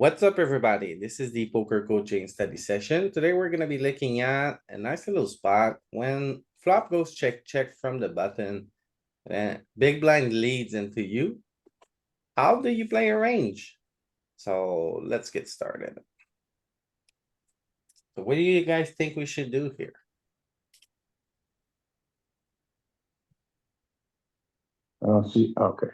What's up, everybody? This is the poker coaching study session. Today, we're gonna be looking at a nice little spot when flop goes check, check from the button. And big blind leads into you. How do you play a range? So let's get started. So what do you guys think we should do here? See, okay.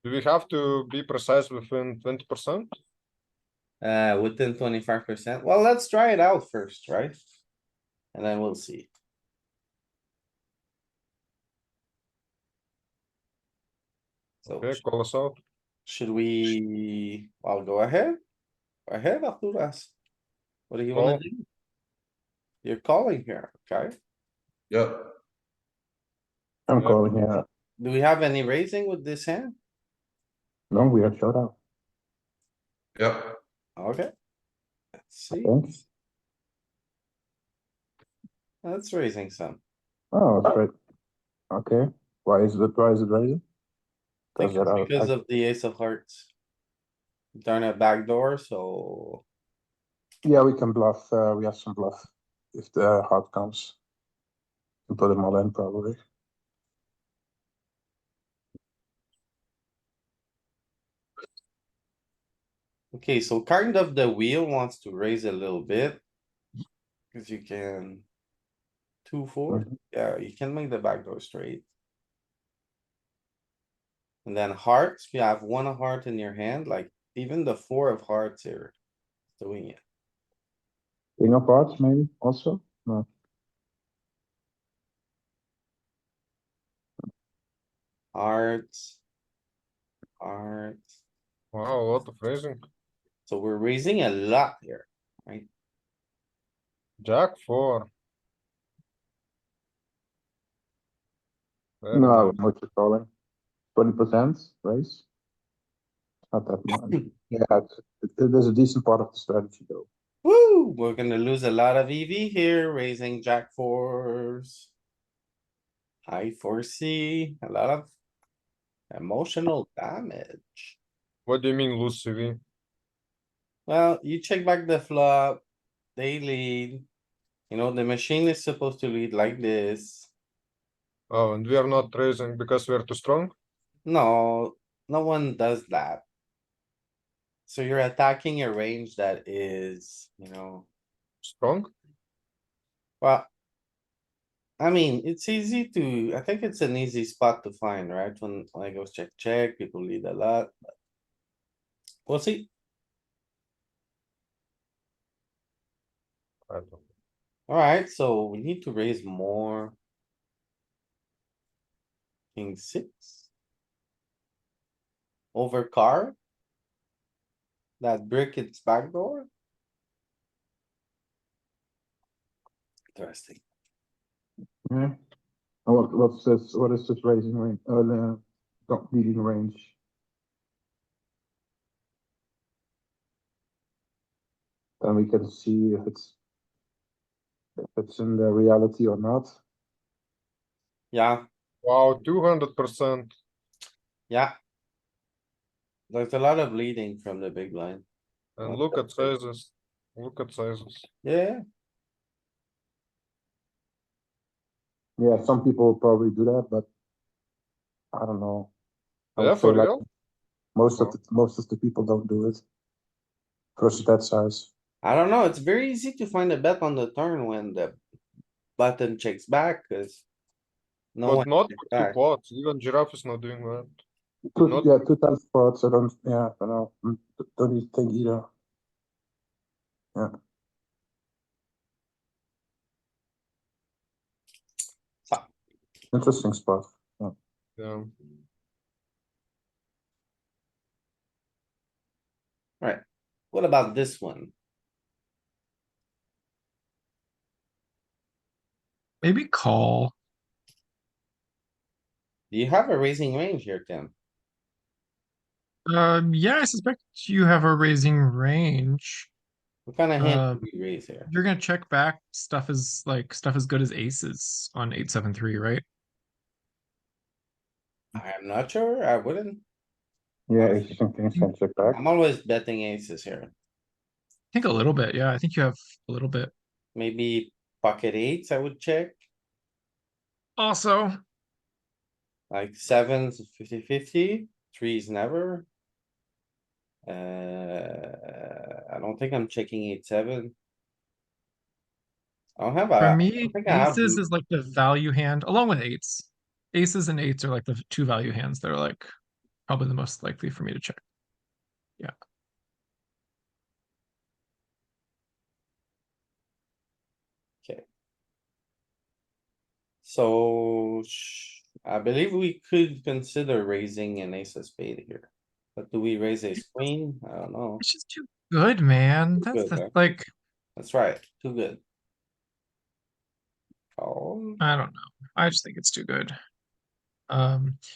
Do we have to be precise within 20%? Within 25%. Well, let's try it out first, right? And then we'll see. So Okay, call us out. should we, I'll go ahead. Go ahead, Arturas. What do you wanna Call. do? You're calling here, okay? Yep. I'm Yeah. calling here. Do we have any raising with this hand? No, we are shut out. Yep. Okay. Let's see. Thanks. That's raising some. Oh, that's right. Okay. Why is it raising? I think Because it's because of the ace of hearts. Turn a back door, so yeah, we can bluff. We have some bluff if the heart comes. We put them all in probably. okay, so kind of the wheel wants to raise a little bit. Cause you can. 2-4, Mhm. yeah, you can make the back door straight. And then hearts, you have one heart in your hand, like even the 4 of hearts here. Doing it. King of hearts maybe also. No. Hearts. Hearts. Wow, a lot of raising. So we're raising a lot here, right? Jack 4. Very No, nice. what you're calling. 20% raise. Not that much. Yeah, there's a decent part of the strategy though. Woo, we're gonna lose a lot of EV here, raising jack fours. I foresee a lot of emotional damage. What do you mean lose CV? Well, you check back the flop, they lead. You know, the machine is supposed to lead like this. Oh, and we are not raising because we are too strong? No, no one does that. So you're attacking a range that is, Strong? well. I mean, it's easy to, I think it's an easy spot to find, right? When I go check, check, people lead a lot. But we'll see. I don't know. Alright, so we need to raise more. King 6. Over card. That brick its backdoor. Interesting. Yeah. And what's this? What is this raising range? Not leading range. Then we can see if it's in the reality or not. Yeah, Wow, 200%. yeah. There's a lot of leading from the big line. And Oh, look at that's great. sizes. Look at sizes. Yeah, Yeah, some people will probably do that, but I don't know. I Yeah, would say for like real? most of the people don't do it. Versus that size. I don't know. It's very easy to find a bet on the turn when the button checks back, cuz. No But one not checks two back. pots. Even Giraffe is not doing that. Two, Not- yeah, 2 times pots. I don't. Yeah, I don't know. Don't even think either. Yeah. So, Interesting spot. Yeah. Yeah. alright, what about this one? Maybe call. Do you have a raising range here, Tim? Yeah, I suspect you have a raising range. What kind of hand do Um, we raise here? You're gonna check back stuff as good as aces on 8-7-3, right? I'm not sure, I wouldn't. Yeah, aces and kings can check back. I'm always betting aces here. I think a little bit. Yeah, I think you have a little bit. Maybe pocket eights, I would check. Also, Like sevens, 50-50, threes never. I don't think I'm checking 8-7. I don't have for I me, don't think I have. aces is like the value hand, along with eights. Aces and eights are like the two value hands that are like probably the most likely for me to check. Yeah. Okay. So I believe we could consider raising an ace of spade here. But do we raise ace queen? I don't know. It's just too good, man. Too That's good, the huh? like, That's right, too good. Oh, I don't know. I just think it's too good.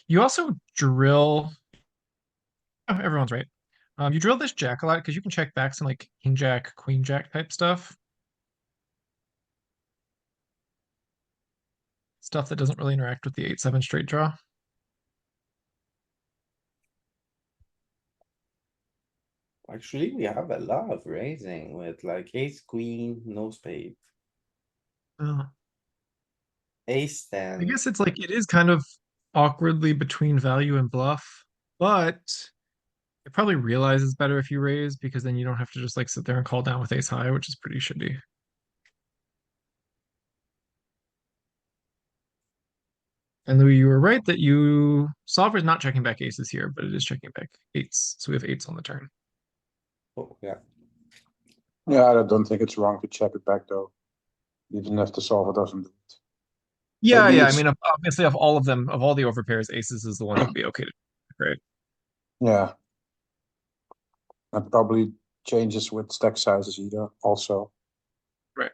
You also drill. Oh, everyone's right. You drill this jack a lot because you can check back some like king jack, queen jack type stuff. Stuff that doesn't really interact with the 8-7 straight draw. actually, we have a lot of raising with like ace, queen, no spade, Uh, ace I 10. guess it's like it is kind of awkwardly between value and bluff, but it probably realizes better if you raise because then you don't have to just like sit there and call down with ace high, which is pretty shitty. And Louis, you were right that solver's not checking back aces here, but it is checking back eights. So we have eights on the turn. Oh, yeah. Yeah, I don't think it's wrong to check it back though. Even if the solver doesn't do it. Yeah, Maybe yeah. I it's- mean, obviously, of all of them, of all the overpairs, aces is the one that'd be okay to, right? Yeah. And probably changes with stack sizes either also. Right.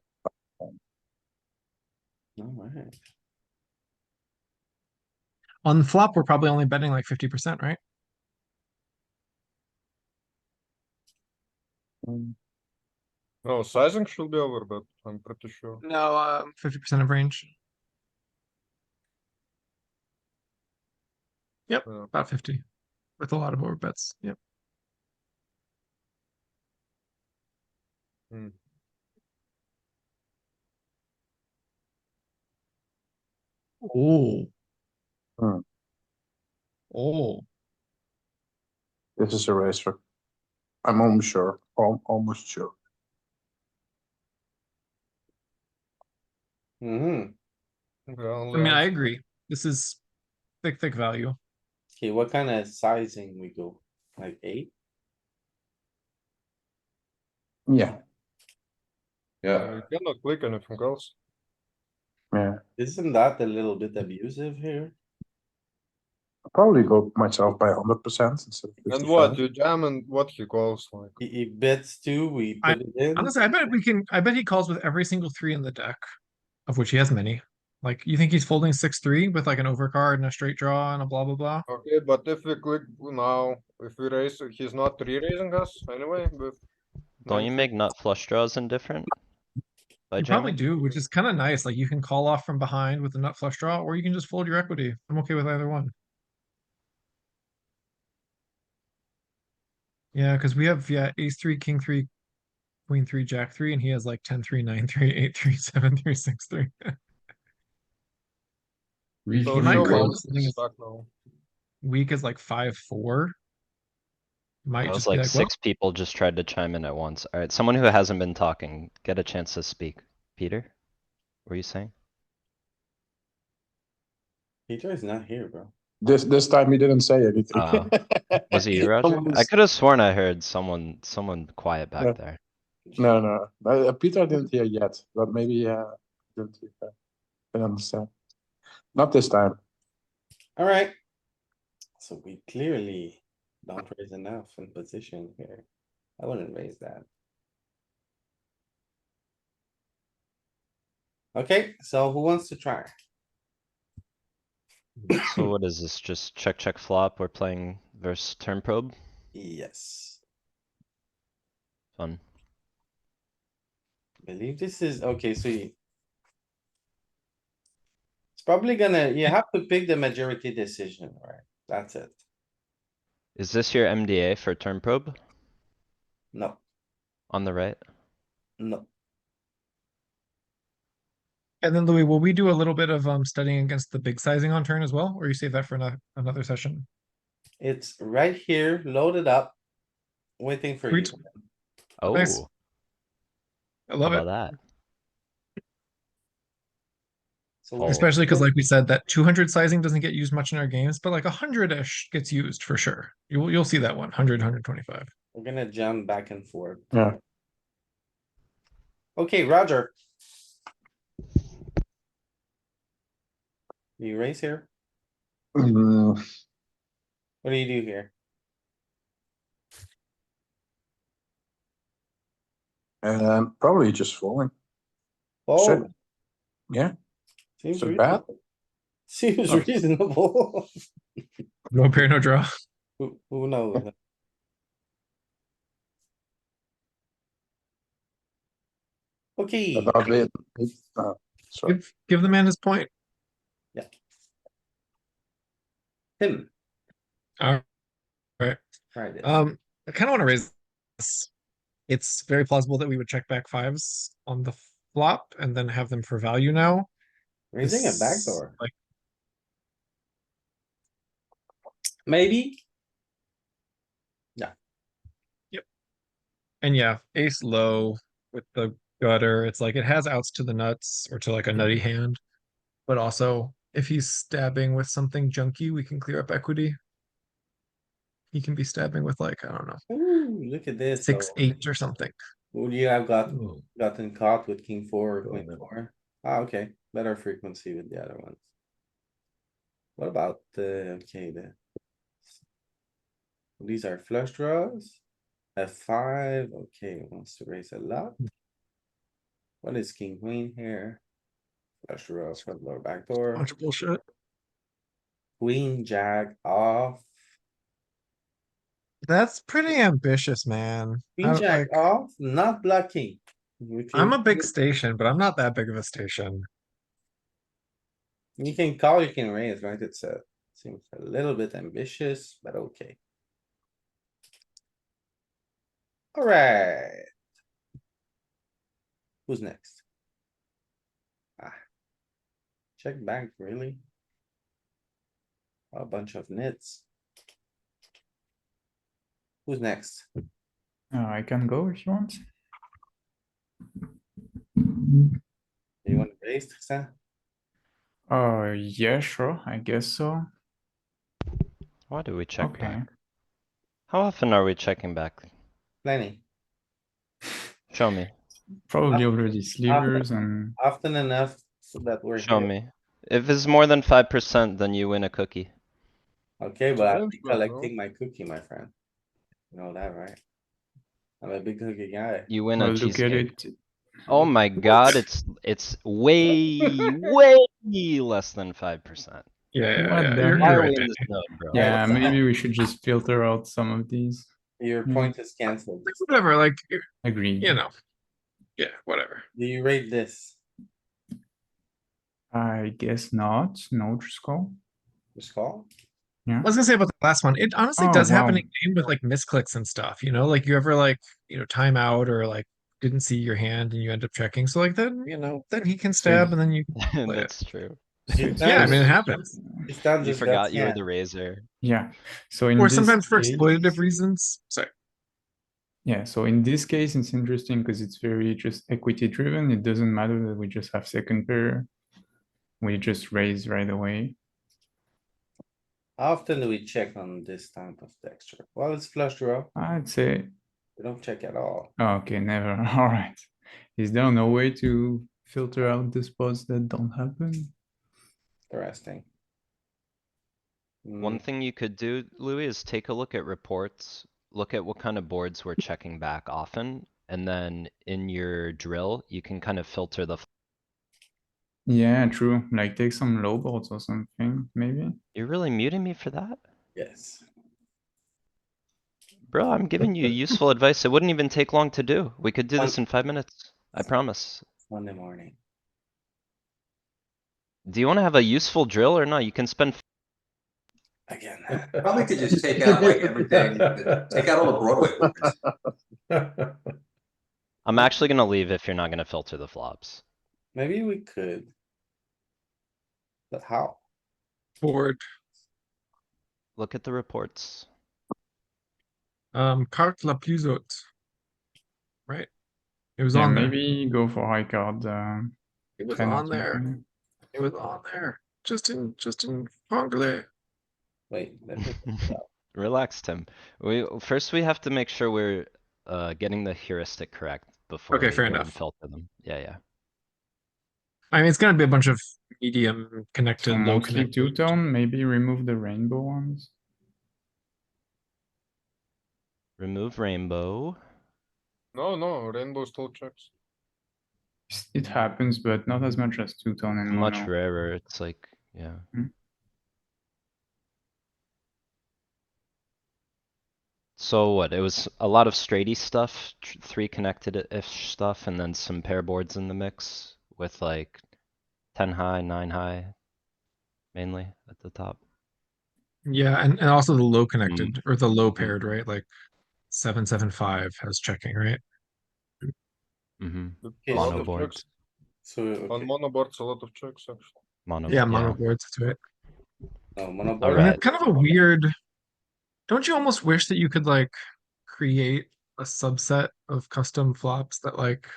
Alright. On the flop, we're probably only betting like 50%, right? Mm. No, sizing should be over, but I'm pretty sure. No, 50% of range. Yep, Yeah. about 50 with a lot of overbets. Yep. Hmm. Oh. Hmm. Oh. This is a race for. I'm almost sure. Almost sure. Mm-hmm. Yeah, I only mean, I answer. agree. This is thick value. Okay, what kind of sizing we go? Like 8? Yeah. Yeah, You cannot click anything else. Yeah. Isn't that a little bit abusive here? I'll probably go myself by 100% instead of 55. And what, you jam and what he calls like? He bets 2, we I put it in. honestly, I bet he calls with every single 3 in the deck, of which he has many. Like, you think he's folding 6-3 with like an overcard and a straight draw and a blah blah blah? Okay, but if we click now, if we raise, he's not re-raising us anyway with. Don't you 9-3. make nut flush draws indifferent? By You probably jamming? do, which is kind of nice. Like, you can call off from behind with a nut flush draw, or you can just fold your equity. I'm okay with either one. Yeah, because we have ace 3, king 3, queen 3, jack 3, and he has like 10-3, 9-3, 8-3, 7-3, 6-3. So might show call us with something as back now. weak as like 5-4. Might That was just be like like, well, 6 people just tried to chime in at once. Alright, someone who hasn't been talking, get a chance to speak. Peter? What were you saying? Peter is not here, bro. This time he didn't say anything. Was it you, Roger? Someone I is- could have sworn I heard someone quiet Yeah. back there. No. Peter didn't hear yet, but maybe didn't hear. I understand. Not this time. Alright. So we clearly don't raise enough in position here. I wouldn't raise that. Okay, so who wants to try? So what is this? Just check flop? We're playing versus turn probe? Yes, Fun. believe this is, okay, so you. It's probably gonna, you have to pick the majority decision, right? That's it. Is this your MDA for turn probe No, on the right? no. And then Louis, will we do a little bit of studying against the big sizing on turn as well, or you save that for another session? It's right here, loaded up, waiting for you. Sweet. Nice. Oh, I how love about it. that? So Oh. Especially because, like we said, that 200 sizing doesn't get used much in our games, but like 100-ish gets used for sure. You'll see that one, 100, 125. we're gonna jump back and forth. Yeah. Okay, Roger. You raise here? Mm, What do you do here? probably just falling. Oh, Yeah, seems so bad. reasonable. Seems Oh. reasonable. No pair, no draw. Who knows? Okay, About it. Sorry. Give the man his point. Tim, All right. try this. I kind of want to raise this. It's very plausible that we would check back fives on the flop and then have them for value now. Raising a This- backdoor, Like, maybe? and yeah, ace low with the gutter. It's like it has outs to the nuts or to like a nutty hand. But also, if he's stabbing with something junky, we can clear up equity. He can be stabbing with like, I don't know, Ooh, look at this. 6-8 or something. Would you have gotten caught with king four or queen no. four? Ah, okay, better frequency with the other ones. What about okay, these are flush draws. F5, okay, wants to raise a lot. What is king queen here? Flush draw, front door, back door, Bunch of bullshit. queen, jack off. That's pretty ambitious, man. Queen jack off, not blocking. I'm a big station, but I'm not that big of a station. You can call, you can raise, right? It's seems a little bit ambitious, but okay. Alright. Who's next? Ah. Check back, really? A bunch of nits. Who's next? I can go if you want. You want to raise, Tristan? Yeah, sure, I guess so. Why do we check Okay. back? How often are we checking back? Plenty. Show me, Probably After- already slivers and Often enough so that we're show here. me. If it's more than 5%, then you win a cookie. Okay, but I'll be Depends, bro. collecting my cookie, my friend. You know that, right? I'm a big cookie guy. You win well, a look at cheesecake. it. Oh my god, it's way less than 5%. Yeah, What the You're Why right. are we in Dan. this node, bro? Yeah, maybe we should just filter out some of these. Your point is cancelled. Whatever, like, Agreed. you know. Yeah, whatever. Do you rate this? I guess not. No, just call. Just call? I was gonna say about the last one, it honestly Oh, does happen wow. in game with like misclicks and stuff, you know, like you ever like, time out or like didn't see your hand and you end up checking. So like then, then he can stab and then you play it. That's true. Yeah, I mean, it happens. Tristan You just got forgot you were scammed. the razor. Yeah. So in Or this sometimes for case- exploitative reasons. Sorry. Yeah, so in this case, it's interesting because it's very just equity driven. It doesn't matter that we just have second pair. We just raise right away. How often do we check on this type of texture? Well, it's flush draw. I'd say, We don't check at all. oh, okay, never. All right. Is there no way to filter out the spots that don't happen? Interesting. One thing you could do, Louis, is take a look at reports, look at what kind of boards we're checking back often, and then in your drill, you can kind of filter the. Yeah, true. Like take some low boards or something, maybe. You're really muting me for that? Yes. Bro, I'm giving you useful advice. It wouldn't even take long to do. We could do this in 5 minutes. I promise. It's Monday morning. Do you wanna have a useful drill or not? You can spend Again. Probably could just take out like everything, take out all the Broadway boards. I'm actually gonna leave if you're not gonna filter the flops. Maybe we could. But how? Board. Look at the reports. Carte la plus haute. Right? It was Yeah, on there. maybe go for high card. It was 10 or on there. something. It was on there. Just in Anglais. Wait, let me. Relax, Tim. First we have to make sure we're getting the heuristic correct before Okay, we fair go and enough. filter them. Yeah, yeah. I mean, it's gonna be a bunch of medium connected, So low mostly connected. two-tone, maybe remove the rainbow ones. Remove rainbow. No, rainbow still checks. It happens, but not as much as two-tone and Much mono. rarer. It's like, yeah. Hmm. So what? It was a lot of straighty stuff, three connected-ish stuff, and then some pair boards in the mix with like 10 high, 9 high, mainly at the top. Yeah, and also the low connected or the low Mhm. paired, right? Like 7-7-5 has checking, right? Mm-hmm. A lot Mono of boards. checks. So, On okay, mono boards, a lot of checks actually. Mono, Yeah, mono boards to it. no, mono All board. And right. it's kind of a weird. Don't you almost wish that you could like create a subset of custom flops that like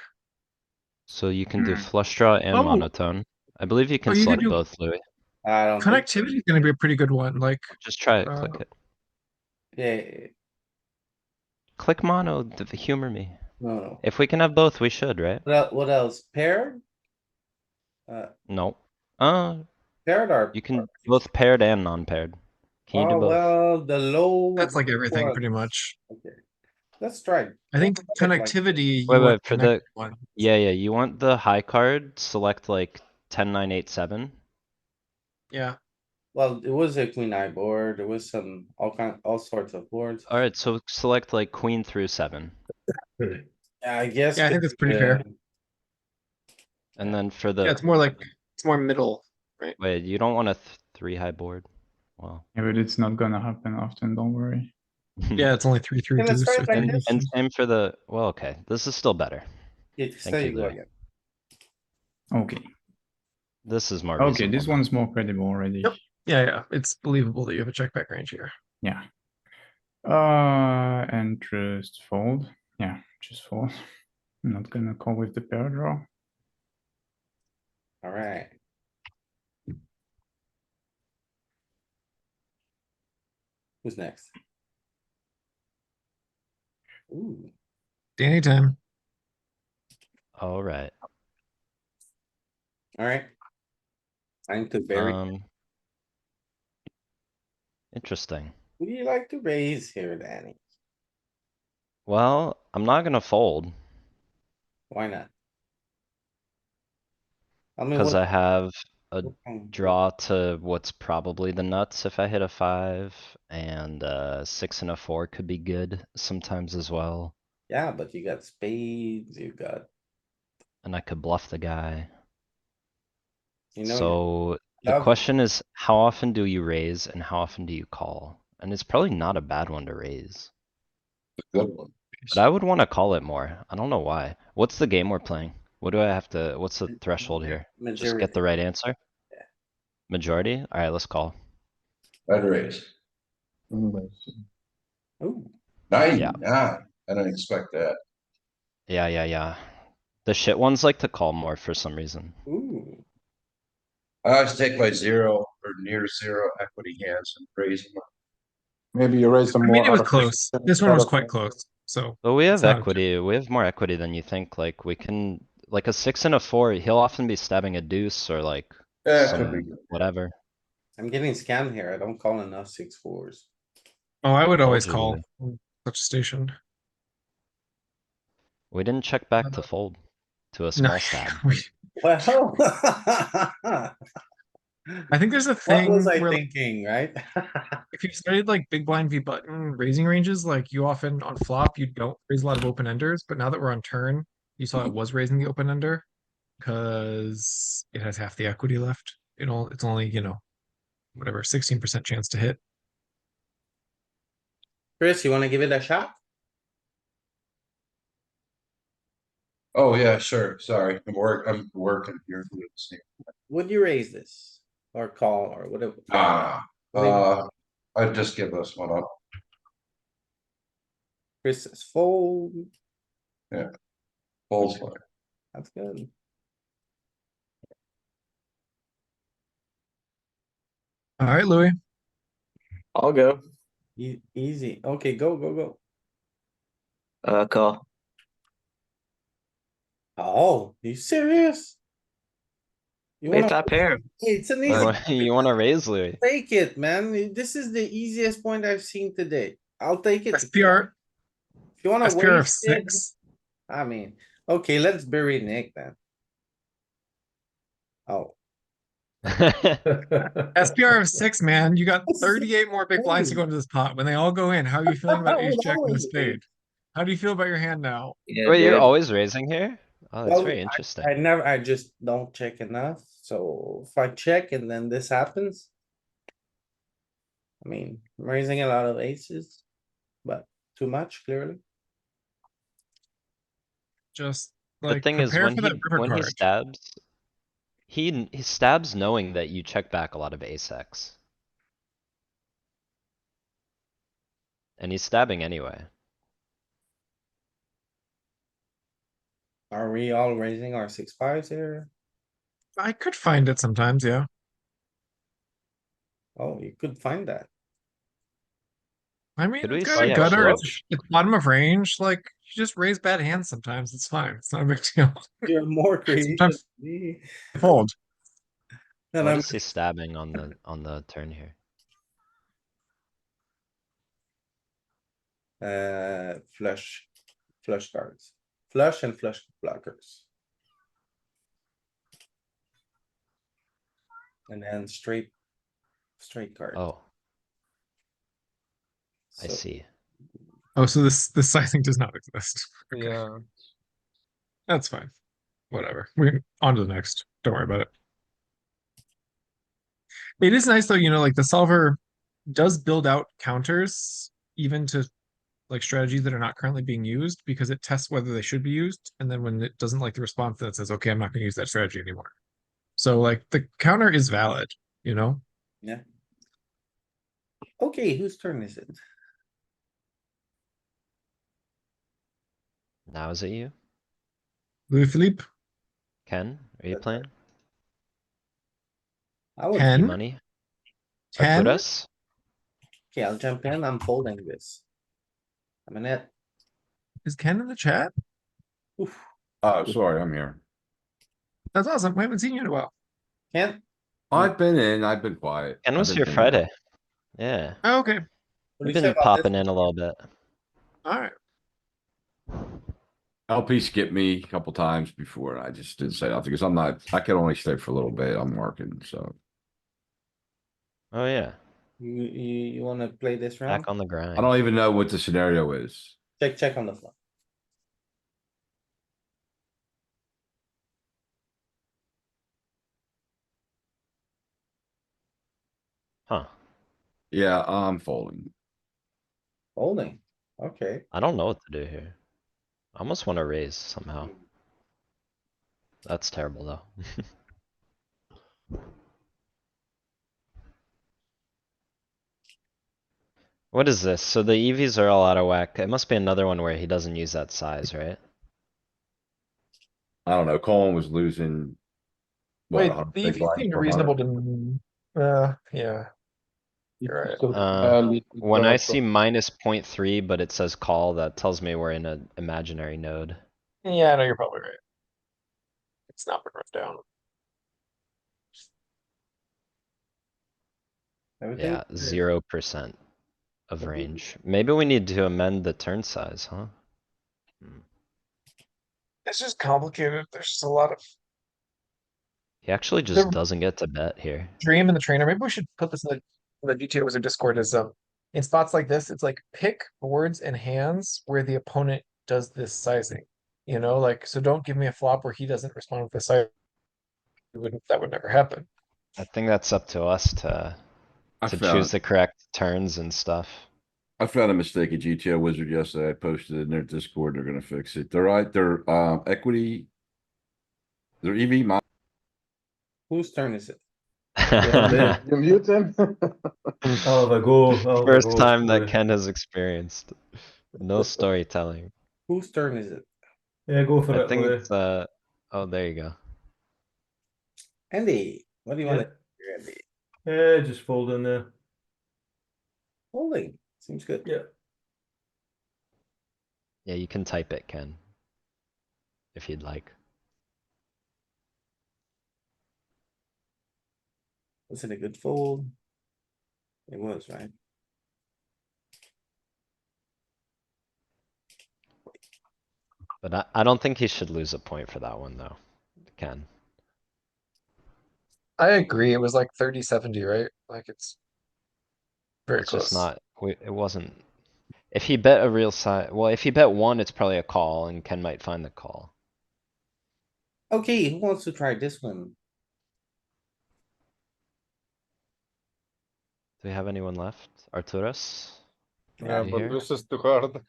So you can do Hmm. flush draw and Oh. monotone. I believe you can you could select do both, Louis. I don't think, connectivity is going to be a pretty good one. Like Just try it, Uh, click it. yeah, Click mono, humor me. no. If we can have both, we should, right? What else? Paired? No. Paired or? You can both paired and non-paired. Can you do Oh, both? well, the low. that's like everything one. pretty much. Okay, let's try. I think Let's check like this. connectivity. Wait, You want for the, connected one. yeah, you want the high card, select like 10, 9, 8, 7. Yeah. Well, it was a queen eye board. There was some, all sorts of boards. Alright, so select like queen through 7. Yeah, I guess. Yeah, I think that's pretty fair. And then for Yeah, the, it's more like it's more middle. wait, you don't want a 3 high board? Well. Yeah, but it's not gonna happen often, don't worry. Yeah, it's only 3 through Okay, let's deuce try or it like 3 this. And same for the, well, okay, this is still better. It's Thank you, go Louis. again. Okay. This is more Okay, this reasonable. one's more credible already. Yep. Yeah, it's believable that you have a check back range here. Yeah. And just fold. Yeah, just fold. I'm not gonna call with the pair draw. Alright. Who's next? Ooh, Danny time. Alright, alright. Time to bury. interesting. Who do you like to raise here, Danny? Well, I'm not gonna fold, Why not? I mean, cause what? I have a what kind- draw to what's probably the nuts if I hit a 5, and 6 and a 4 could be good sometimes as well. Yeah, but you got spades, you got, And I could bluff the guy. you know. So the love- question is, how often do you raise and how often do you call? And it's probably not a bad one to raise. Good one. But I would wanna call it more. I don't know why. What's the game we're playing? What do I have to, what's the threshold here? Just get the right answer? Yeah. Majority? Alright, let's call. I'd raise. Ooh, 99. I didn't expect that. Yeah. The shit ones like to call more for some reason. ooh. I always take my 0 or near 0 equity hands and raise them. Maybe you raise some I more. mean, it was out of close. position This one was instead quite of- close. So But we have It's not a- equity, we have more equity than you think, like we can, like a 6 and a 4, he'll often be stabbing a deuce or like Yeah, some could be. whatever. I'm getting scammed here. I don't call enough 6-4s. oh, I would always you, call Louis. such a station. We didn't check back to fold to a No, small stab. Well. I think there's a What thing was I where like, thinking, right? if you studied like big blind v button raising ranges, like you often on flop you don't raise a lot of open enders, but now that we're on turn, you saw it was raising the open ender because it has half the equity left. It's only, whatever, 16% chance to hit. Chris, you wanna give it a shot? Oh, yeah, sure. Sorry. I'm working here. Would you raise this? Or call or whatever? Ah, I'd just give this one up. Chris says fold. Fold's fine. That's good. Alright, Louis. I'll go. Easy. Okay, go. Call. Oh, you serious? You Wait, wanna, top pair. it's an You easy, wanna- You wanna raise Louis? take it, man. This is the easiest point I've seen today. I'll take it. SPR, If you wanna SPR of waste it, 6. I mean, okay, let's bury Nick then. Oh, SPR of 6, man. You got This is 38 more big blinds to go into this pot. When they all go in, how are you feeling about ace jack and a Always. spade? How do you feel about your hand now? Yeah, Wait, you're dude. always raising here? Oh, that's Well, very interesting. I just don't check enough, so if I check and then this happens. I mean, I'm raising a lot of aces, but too much clearly. Just The like thing is, prepare for that river when he card. stabs, he stabs knowing that you check back a lot of ace X. And he's stabbing anyway. Are we all raising our 6-5s here? I could find it sometimes, yeah. Oh, you could find that. I mean, Could we it's got see a how gutter. close? It's bottom of range. Like, you just raise bad hands sometimes. It's fine. It's not a big deal. You're more crazy than Sometimes- me. Fold. And What I'm, is he stabbing on the turn here? flush cards, flush and flush blockers. And then straight card. Oh, I So see. Oh, so this sizing does not exist. Okay, Yeah. that's fine. Whatever. We're on to the next. Don't worry about it. It is nice though, like the solver does build out counters even to like strategies that are not currently being used because it tests whether they should be used. And then when it doesn't like the response, that says, okay, I'm not going to use that strategy anymore. So like the counter is valid, Yeah. Okay, whose turn is it? Now is it you? Louis Philippe, Ken, are you playing? I would, 10, Money? 10. Arcturus? okay, I'll jump in. I'm folding this. I'm in it. Is Ken in the chat? Oof, Oh, sorry, I'm here. That's awesome. We haven't seen you in a while. Can't. I've been quiet. Ken I've was been here thinking. Friday. Yeah, Oh, okay. What do we've you say been about this? popping in a little bit. All right. LP skipped me a couple times before and I just didn't say nothing because I can only stay for a little bit. I'm working, so. Oh yeah, You wanna play this round? back on the grind. I don't even know what the scenario is. Check on the flop. Huh, Yeah, I'm folding. Folding, okay. I don't know what to do here. I almost wanna raise somehow. That's terrible though. What is this? So the EVs are all out of whack. It must be another one where he doesn't use that size, right? I don't know. Colin was losing. what, Wait, 100 the big EV blinds seemed per reasonable 100? to yeah. You're right. When I see minus 0.3, but it says call, that tells me we're in an imaginary node. Yeah, I know you're probably right. It's not been ripped down. Everything Yeah, is- 0% of range. Maybe we need to amend the turn size, huh? It's just complicated. There's just a lot of He actually just doesn't get to bet here. dream in the trainer. Maybe we should put this in the GTA Wizard Discord as in spots like this, it's like pick boards and hands where the opponent does this sizing. Like so don't give me a flop where he doesn't respond with the size. That would never happen. I think that's up to us to I choose found, the correct turns and stuff. I found a mistake at GTO Wizard yesterday. I posted it in their Discord. They're gonna fix it. Their equity. Their EV. Whose turn is it? You mute him? Oliver, go. Oliver, First go. time that Louis. Ken has experienced. No storytelling. Whose turn is it? Yeah, go for I it, think Louis. it's, oh, there you go. Andy, what do you want Yeah. to do, Andy? Yeah, just fold in there. Holding, seems good. Yeah. Yeah, you can type it, Ken. If you'd like. Was it a good fold? It was, right? But I don't think he should lose a point for that one, though. Ken. I agree. It was like 30-70, right? Like it's very It's close. just not, it wasn't. If he bet a real size, well, if he bet one, it's probably a call and Ken might find the call. Okay, who wants to try this one? Do we have anyone left? Arturos? Yeah, you but here? this is too hard.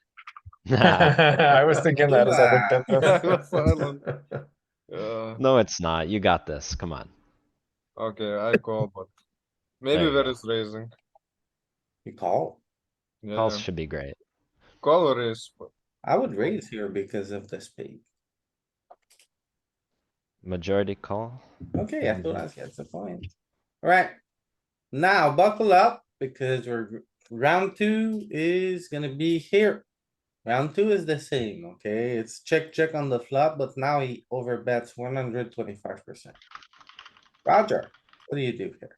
I was thinking that as I looked at I this. was silent. Yeah, No, it's not. You got this. Come on. okay, I call, but maybe There you there go. is raising. You call? Yeah, Calls should be great. call or raise, but I would raise here because of the spade. Majority call. Okay, Arturas gets the point. Alright. Now buckle up because round two is gonna be here. Round two is the same, okay? It's check, check on the flop, but now he overbets 125%. Roger, what do you do here?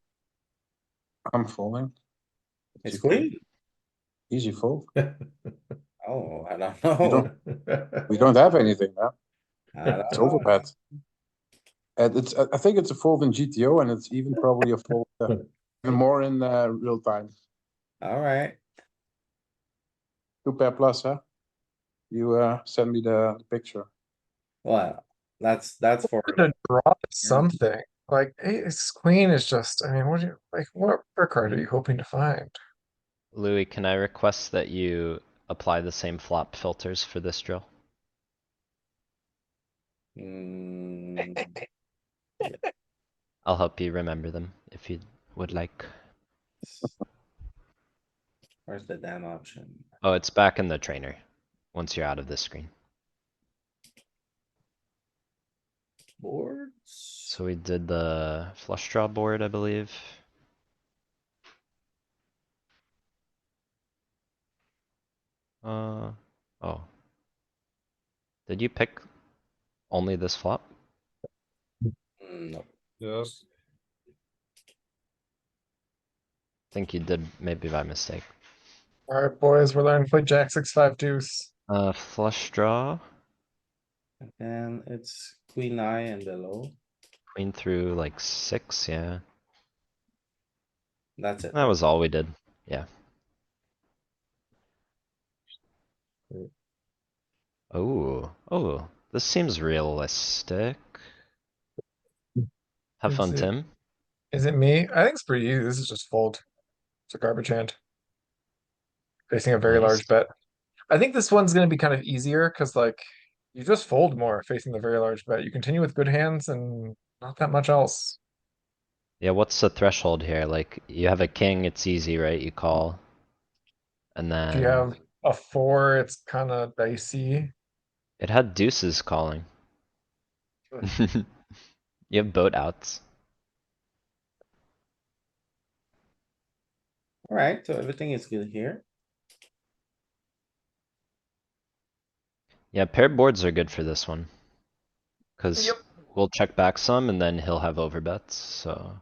I'm folding. It's Easy fold. queen. Easy fold. Oh, I don't We know. don't, we don't have anything now. I don't It's know. overbet. And it's, I think it's a fold in GTO and it's even probably a fold, even more in, real time. Alright, 2 pair plus, huh? You, send me the picture. well, that's for, To draw something. Like ace queen is just, I mean, what do you like what brick card are you hoping to find? Louis, can I request that you apply the same flop filters for this drill? mm, I'll help you remember them if you would like. where's the damn option? Oh, it's back in the trainer. Once you're out of this screen. Boards? So we did the flush draw board, I believe. Oh. Did you pick only this flop? No, yes. I think you did maybe by mistake. Alright, boys, we're learning to play Jack 6-5 deuce. Flush draw, and then it's queen eye and below. queen through like 6, yeah. That's it. That was all we did, yeah. Oh, this seems realistic. Have fun, Is it- Tim. Is it me? I think it's pretty easy. This is just fold. It's a garbage hand. Facing a very Nice. large bet. I think this one's gonna be kind of easier because like you just fold more facing the very large bet. You continue with good hands and not that much else. Yeah, what's the threshold here? Like, you have a king, it's easy, right? You call. And If you then have a 4, it's kind of dicey. it had deuces calling. You have boat outs. Alright, so everything is good here. Yeah, paired boards are good for this one. Cause Yep. we'll check back some and then he'll have overbets, so.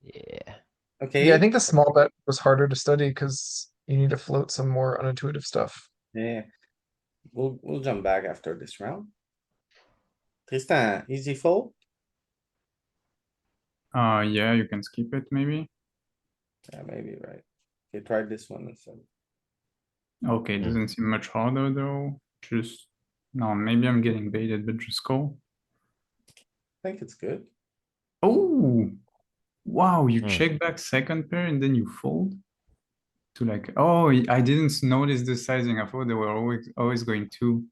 Yeah, Okay. Yeah, I think the small bet was harder to study because you need to float some more unintuitive stuff. Yeah. We'll jump back after this round. Tristan, easy fold? Yeah, you can skip it maybe. Yeah, maybe, right. Okay, try this one instead. Okay, Hmm. doesn't seem much harder though. Just, no, maybe I'm getting baited, but just call. I think it's good. Oh, wow, you Hmm. check back second pair and then you fold. to like, oh, I didn't notice the sizing. I thought they were always going two.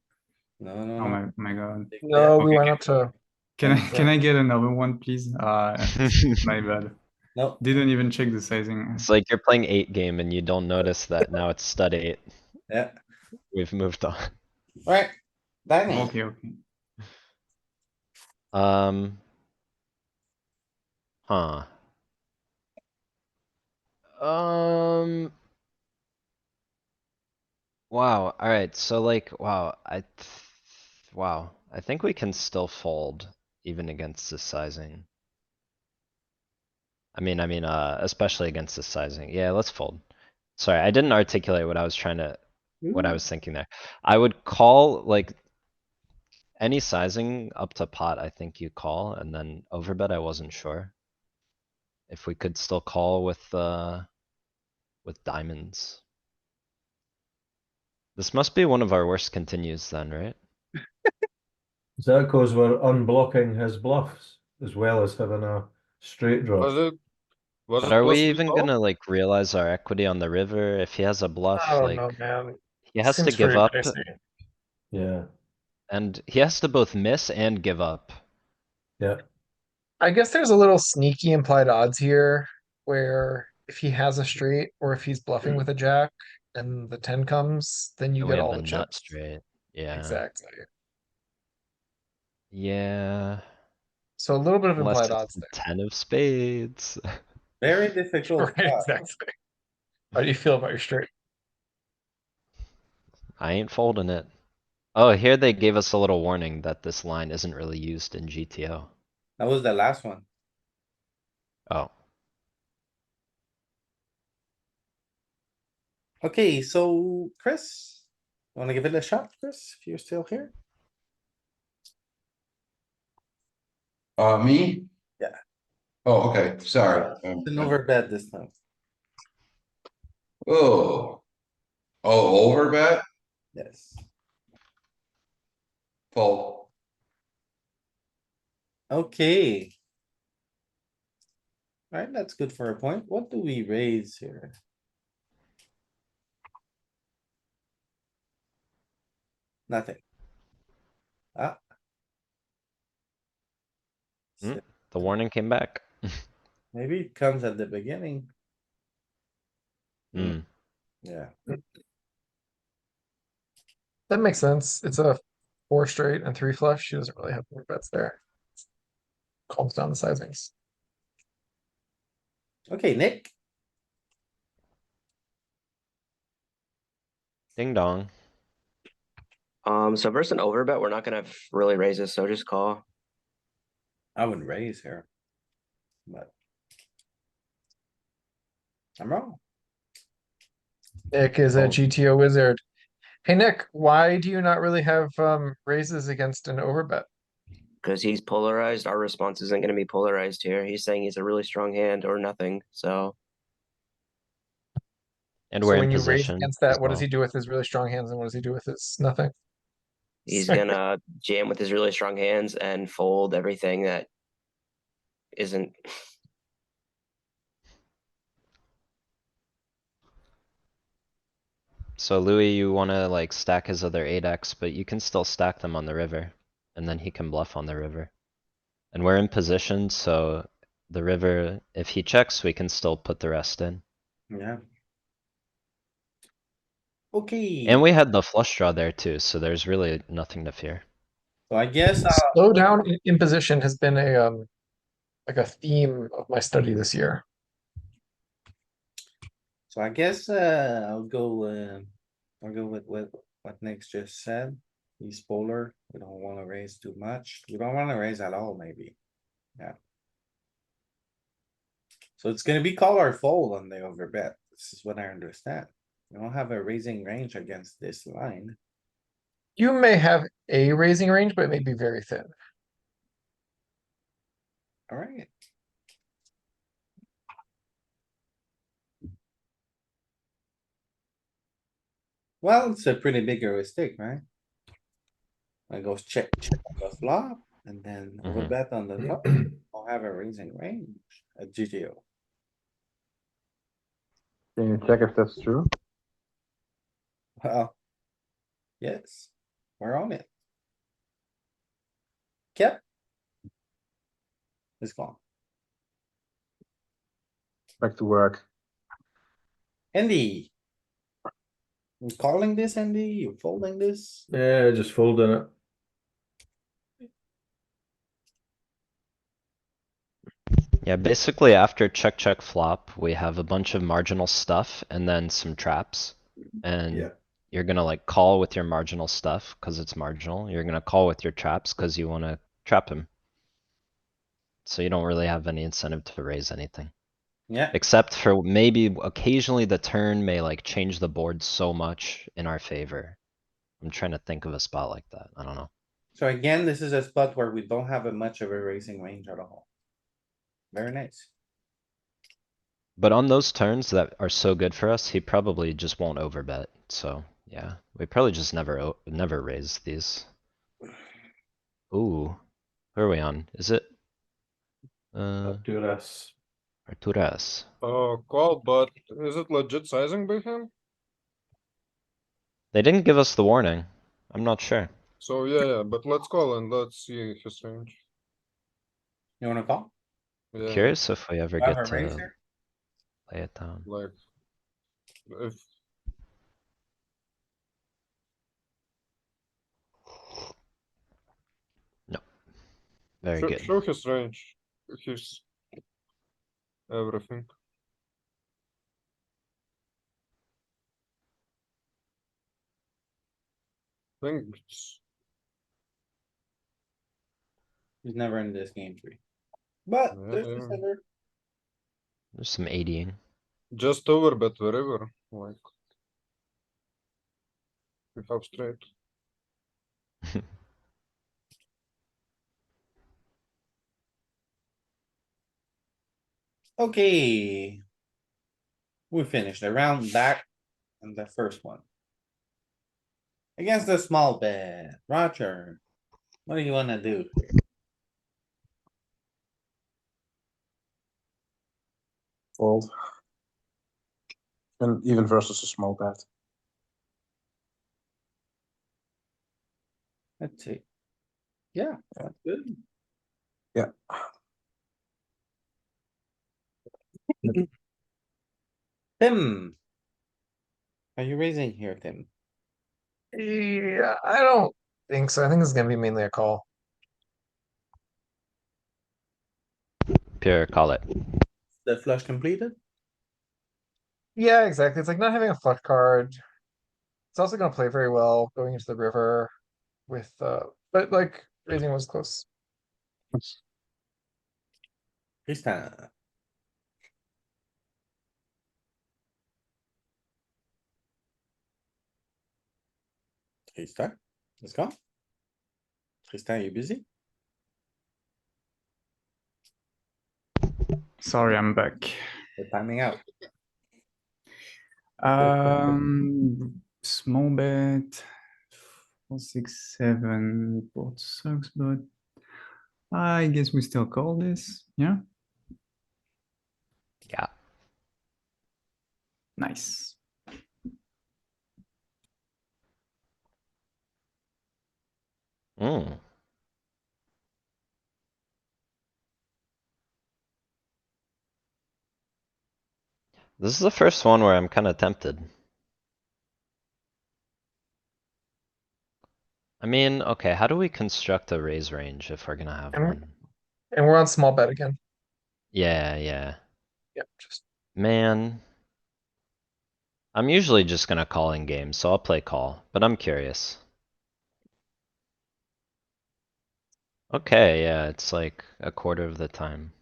No, Oh no, no. my god. Big No, bet. we went up to. Can I get another one, please? My bad. No, Didn't even check the sizing. It's like you're playing 8 game and you don't notice that now it's stud 8. yeah, We've moved on. right. Danny, Okay. Um. Huh. Wow, alright, so like, wow, wow, I think we can still fold even against this sizing. Especially against this sizing. Yeah, let's fold. Sorry, I didn't articulate what I was what I was thinking there. I would call like any sizing up to pot, I think you call, and then overbet, I wasn't sure. If we could still call with diamonds. This must be one of our worst continues then, right? Is that because we're unblocking his bluffs as well as having a straight draw? Was But it are we possibly even call? gonna like realize our equity on the river if he has a bluff, I don't like, know, man. he has to Seems give pretty up dicey. Yeah, and he has to both miss and give up. yeah. I guess there's a little sneaky implied odds here where if he has a straight or if he's bluffing with a jack and the 10 comes, then you And we get have all the the nut chips. straight, yeah. Exactly. Yeah, So a little bit of unless implied it's odds the 10 of spades. very there. difficult Right, spot. exactly. How do you feel about your straight? I ain't folding it. Oh, here they gave us a little warning that this line isn't really used in GTO. That was the last one. Oh, Okay, so Chris, wanna give it a shot, Chris, if you're still here? Me? Yeah. Oh, okay, sorry. It's an overbet this time. Oh. Oh, overbet? Yes. Fold. Okay. Alright, that's good for a point. What do we raise here? Nothing. Ah. Hmm. The warning came back. Maybe it comes at the beginning. Hmm. Yeah, That makes sense. It's a 4 straight and 3 flush. She doesn't really have more bets there. Calms down the sizings. okay, Nick, Ding dong. So versus an overbet, we're not gonna have really raises, so just call. I wouldn't raise here. But. I'm wrong. Nick is a Oh. GTO wizard. Hey Nick, why do you not really have raises against an overbet? Because he's polarized, our response isn't gonna be polarized here. He's saying he's a really strong hand or nothing, so. And So we're in when you raise position. against that, as what does well. he do with his really strong hands and what does he do with his nothing? He's gonna jam with his really strong hands and fold everything that isn't. So Louis, you wanna like stack his other 8x, but you can still stack them on the river. And then he can bluff on the river. And we're in position, so the river, if he checks, we can still put the rest in. Yeah. Okay, Mm. And we had the flush draw there too, so there's really nothing to fear. so I guess, Slow down in position has been a like a theme of my study this year. so I guess, I'll go with what Nick's just said. He's polar. We don't wanna raise too much. We don't wanna raise at all, maybe. Yeah. So it's gonna be call or fold on the overbet. This is what I understand. We don't have a raising range against this line. You may have a raising range, but it may be very thin. Alright. Well, it's a pretty big heuristic, right? It goes check, check on the flop, and then Mhm. overbet on the top. I'll have a raising range at GTO. Can you check if that's true? Well. Yes, we're on it. Yep. It's gone. Back to work. Andy. You calling this, Andy? You folding this? Yeah, just folding it. Yeah, basically after check, check, flop, we have a bunch of marginal stuff and then some traps. And Yeah. you're gonna like call with your marginal stuff, cuz it's marginal. You're gonna call with your traps, cuz you wanna trap him. So you don't really have any incentive to raise anything. Yeah, Except for maybe occasionally the turn may like change the board so much in our favor. I'm trying to think of a spot like that. I don't know. so again, this is a spot where we don't have a much of a raising range at all. Very nice. But on those turns that are so good for us, he probably just won't overbet. So yeah, we probably just never raise these. Ooh, who are we on? Is it? Do this. Arturas. Call, but is it legit sizing by him? They didn't give us the warning. I'm not sure. So yeah, but let's call and let's see his range. You wanna call? Yeah, Curious if we ever Do I have get a to razor? lay it down. like if Very good. show his range, his everything. Think it's He's never in this game tree. But there's the Yeah. center. There's some 80ing. just over bet wherever, like we have straight. Okay. We finished the round back on the first one. Against the small bet, Roger. What do you wanna do? Fold. And even versus a small bet. Let's see. Yeah, that's good. Yeah. Tim. Are you raising here, Tim? Yeah, I don't think so. I think it's gonna be mainly a call. Pure, call it. The flush completed? Yeah, exactly. It's like not having a flush card. It's also gonna play very well going into the river with but like raising was close. Tristan. Tristan, let's go. Tristan, you busy? Sorry, I'm back. We're timing out. Small bet. 4, 6, 7. Board sucks, but I guess we still call this. Yeah. Yeah. Nice. Mm. This is the first one where I'm kind of tempted. I mean, okay, how do we construct a raise range if we're gonna have one? And we're on small bet again. Yeah, yeah. Yeah, just Man. I'm usually just gonna call in game, so I'll play call, but I'm curious. Okay, yeah, it's like a quarter of the time.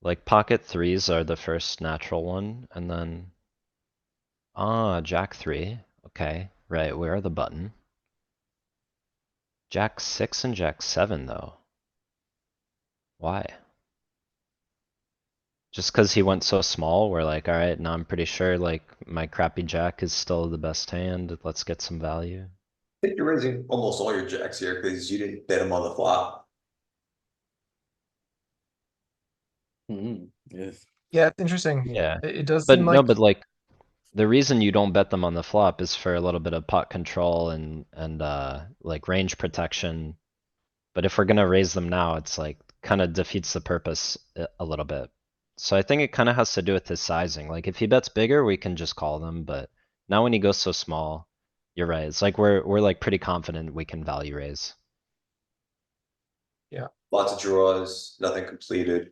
Like pocket threes are the first natural one, and then. Ah, jack 3. Okay, right, where are the button? Jack 6 and jack 7 though. Why? Just cuz he went so small, we're like, alright, now I'm pretty sure like my crappy jack is still the best hand. Let's get some value. I think you're raising almost all your jacks here because you didn't bet them on the flop. Yes. Yeah, it's interesting. Yeah, It does but seem no, like but like, the reason you don't bet them on the flop is for a little bit of pot control and like range protection. But if we're gonna raise them now, it's like kinda defeats the purpose a little bit. So I think it kinda has to do with his sizing. Like if he bets bigger, we can just call them, but now when he goes so small, you're right. It's like we're like pretty confident we can value raise. Lots of draws, nothing completed.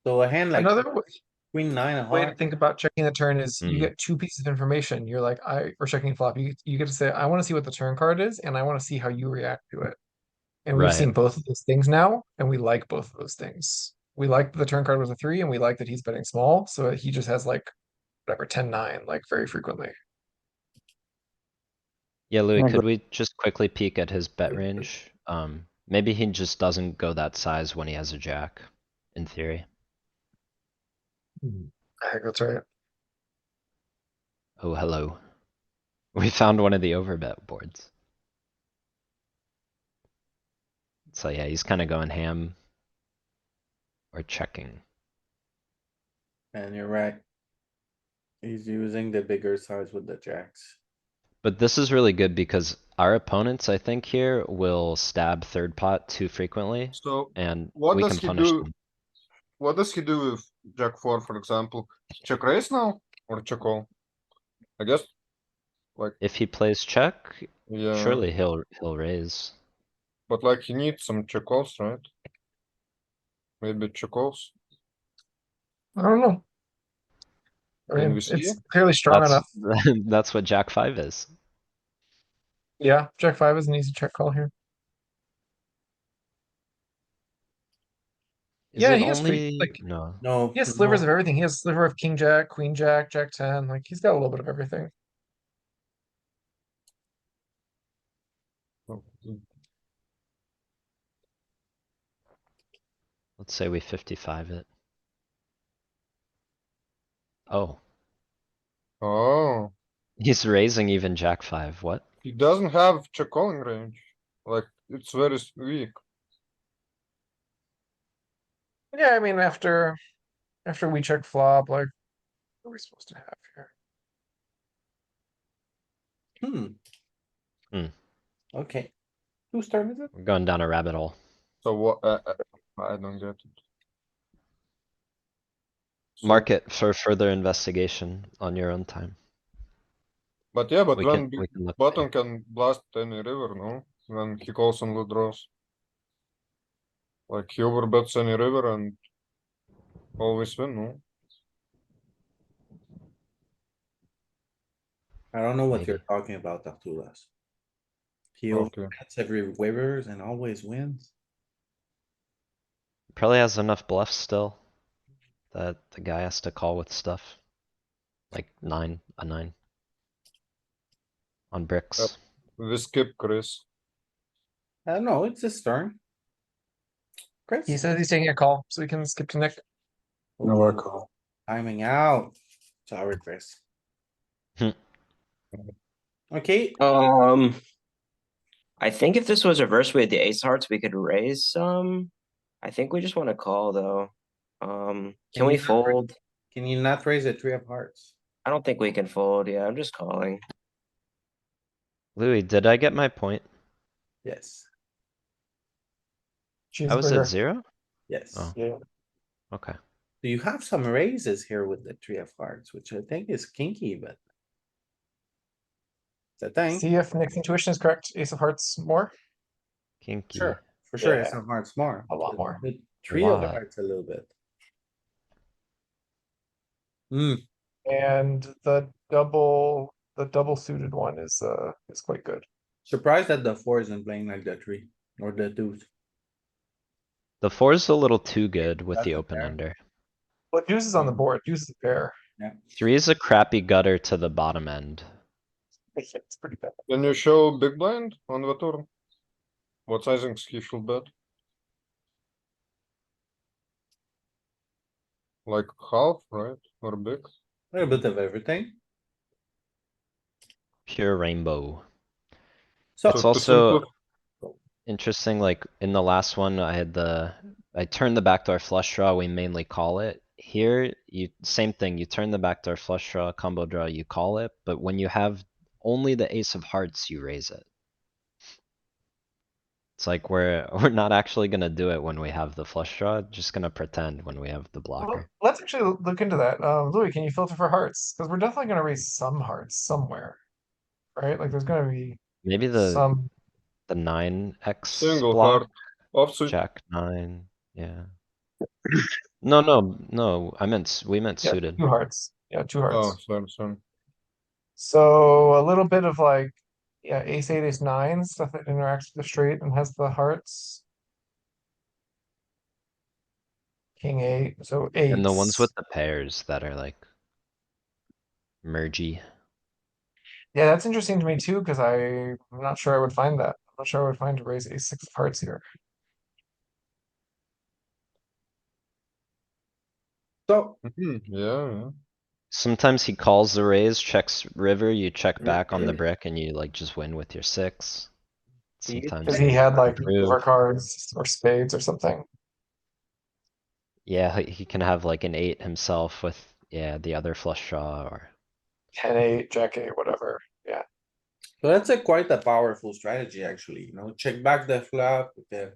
So a hand like another queen nine of way to hearts. think about checking the turn is you Mm. get two pieces of information. You're like, or checking flop. You get to say, I want to see what the turn card is, and I want to see how you react to it. And we've Right. seen both of those things now, and we like both of those things. We like that the turn card was a 3, and we like that he's betting small, so he just has like whatever 10-9, like very frequently. Yeah, Louis, Yeah, could good. we just quickly peek at his bet range? Maybe he just doesn't go that size when he has a jack, in theory. I think that's right. Oh, hello. We found one of the overbet boards. So yeah, he's kinda going ham. Or checking. And you're right. He's using the bigger size with the jacks. But this is really good because our opponents, I think here, will stab third pot too frequently, So and what we does can he punish do? them. What does he do with Jack 4, for example? Check raise now or check call? I guess. Like, If he plays check, yeah, surely he'll raise. but like he needs some check calls, right? Maybe check calls. I don't know. I Can mean, we see? it's clearly strong That's enough. that's what Jack 5 is. Yeah, Jack 5 is an easy check call here. Is Yeah, it he has free, only like, no? No. he has slivers no. of everything. He has sliver of king jack, queen jack, jack 10. Like, he's got a little bit of everything. Let's say we 55 it. Oh, Oh, he's raising even Jack 5. What? he doesn't have check calling range. Like it's very weak. Yeah, I mean, after we check flop, like, what are we supposed to have here? Hmm. Hmm. Okay. Whose turn is it? We're going down a rabbit hole. So what? I don't get it. So, Mark it for further investigation on your own time. but yeah, but We when can look. button can blast any river, no? When he calls on low draws. Like he overbets any river and always win, no? I don't know what Maybe. you're talking about, Arturas. He Okay. overbets every waivers and always wins. Probably has enough bluffs still. That the guy has to call with stuff. Like a 9. On bricks. We skip Chris. No, it's his turn. He Chris? says he's taking a call, so we can skip to Nick. No, I Ooh, call. timing out. Sorry, Chris. Hmm. Okay, I think if this was reversed with the ace hearts, we could raise some. I think we just want to call though. Can Can we you not fold? can you not raise a 3 of hearts? I don't think we can fold. Yeah, I'm just calling. Louis, did I get my point? Yes, I was at Cheeseburger. 0? yes. Oh. Yeah. Okay. So you have some raises here with the 3 of hearts, which I think is kinky, but. It's a thing. See if Nick's intuition is correct. Ace of hearts more. Kinky. Sure, for sure, Yeah. it's some hearts more. A lot more. The 3 of Lot. hearts a little bit. And the double suited one is quite good. Surprised that the 4 isn't playing like the 3 or the 2. The 4's a little too good with That's the a open pair. ender. Well, deuce is on the board. Deuce is a pair. 3 is a crappy gutter to the bottom end. It's pretty bad. Can you show big blind on the turn? What sizing he should bet? Like half, right? Or big? A little bit of everything. Pure rainbow. So It's to also simplify- interesting, like in the last one, I had the I turn the backdoor flush draw, we mainly call it. Here, same thing, you turn the backdoor flush draw, combo draw, you call it, but when you have only the ace of hearts, you raise it. It's like we're not actually gonna do it when we have the flush draw, just gonna pretend when we have the blocker. Let's actually look into that. Louis, can you filter for hearts? Because we're definitely gonna raise some hearts somewhere, right? Like there's gonna be Maybe some. the 9x Single block, heart. Offsuit. jack 9, yeah. No, we meant Yeah, suited. 2 hearts. Yeah, 2 hearts. Oh, sorry. So a little bit of like, yeah, ace eight, ace nine, stuff that interacts with the straight and has the hearts. King eight, so eights. And the ones with the pairs that are like mergy. Yeah, that's interesting to me too, because I'm not sure I would find that. I'm not sure I would find to raise ace six of hearts here. So, Yeah. Sometimes he calls the raise, checks river, you check back on the brick and you like just win with your 6. Sometimes Because he had like improve. overcards or spades or something. Yeah, he can have like an 8 himself with, yeah, the other flush draw or. 10-8, jack eight, whatever. Yeah. so that's quite a powerful strategy, actually, check back the flop, with the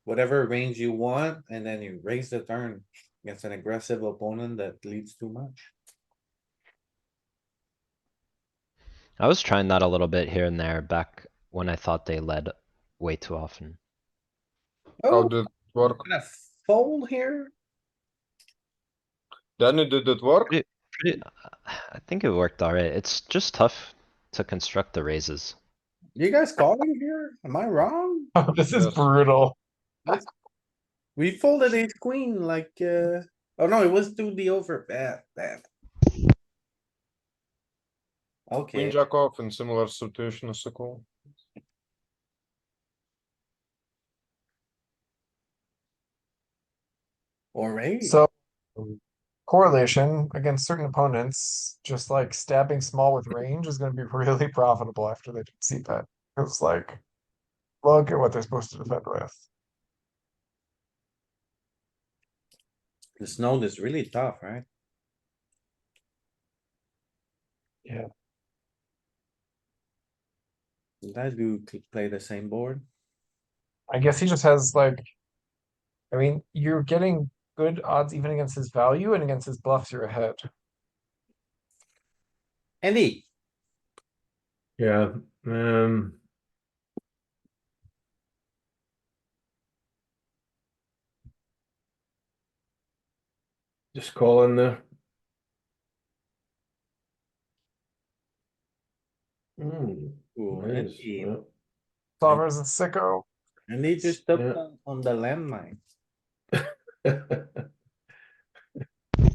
whatever range you want, and then you raise the turn against an aggressive opponent that leads too much. I was trying that a little bit here and there back when I thought they led way too often. How Oh, did it work? gonna fold here? Danny, did it work? I think it worked alright. It's just tough to construct the raises. You guys calling here? Am I wrong? Oh, this is Yes. brutal. We folded ace queen like, oh no, it was 2D over bet, damn. Queen Okay, jack off in similar situation as a call. or raise. So correlation against certain opponents, just like stabbing small with range is going to be really profitable after they see that. It's like, look at what they're supposed to defend with. This node is really tough, right? Yeah. You guys do play the same board? I guess he just has like, I mean, you're getting good odds even against his value and against his bluffs, you're ahead. Andy, Yeah. Just call in there. ooh, Nice, Andy, yeah. Solver's a sicko. Andy just took Yeah. on the landmine.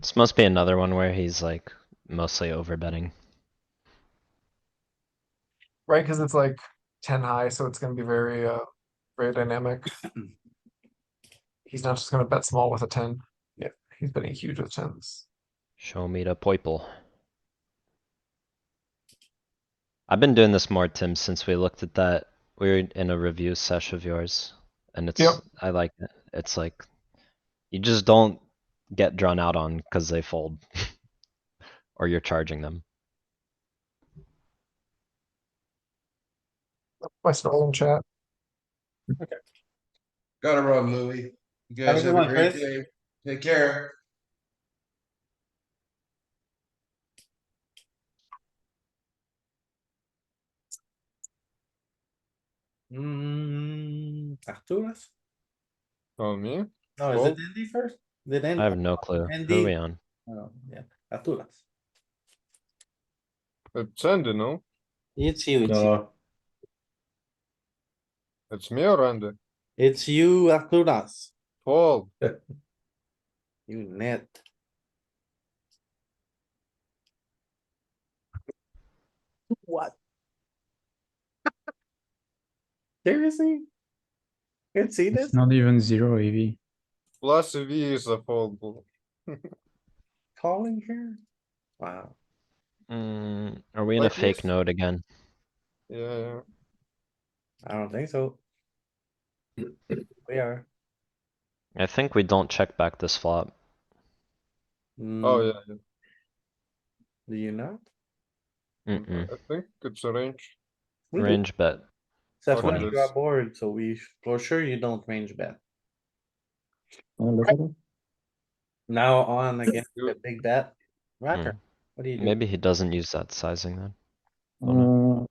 This must be another one where he's like mostly overbetting. Right, because it's like 10 high, so it's going to be very, very dynamic. He's not just going to bet small with a 10. Yeah, he's betting huge with 10s. Show me the poiple. I've been doing this more, Tim, since we looked at that. We were in a review sesh of yours. And Yep. I like it. It's like, you just don't get drawn out on because they fold. Or you're charging them. My stolen chat. Gotta run, Louis. You Have a guys good have a one, great Chris. day. Take care. Arturas? Oh, me? No, is it Andy first? Did Andy? I have no clue. Who are Andy, we on? oh, yeah, Arturas. It's Andy, no? It's you, No, It's me or Andy? it's you, Arturas. Fold. You net. What? Seriously? Can't see this? It's not even 0 EV. Plus V is a fold. Calling here? Wow. Are we in a Like fake this? node again? Yeah. I don't think so. We are. I think we don't check back this flop. Oh, Mm, yeah, do you not? Mm-mm. I think it's a range. We do. Range bet. That's Look why at you this. got bored, so for sure you don't range bet. Look at it. Now on against You- the big bet. Racker, Hmm. what do you do? Maybe he doesn't use that sizing then. Oh, no.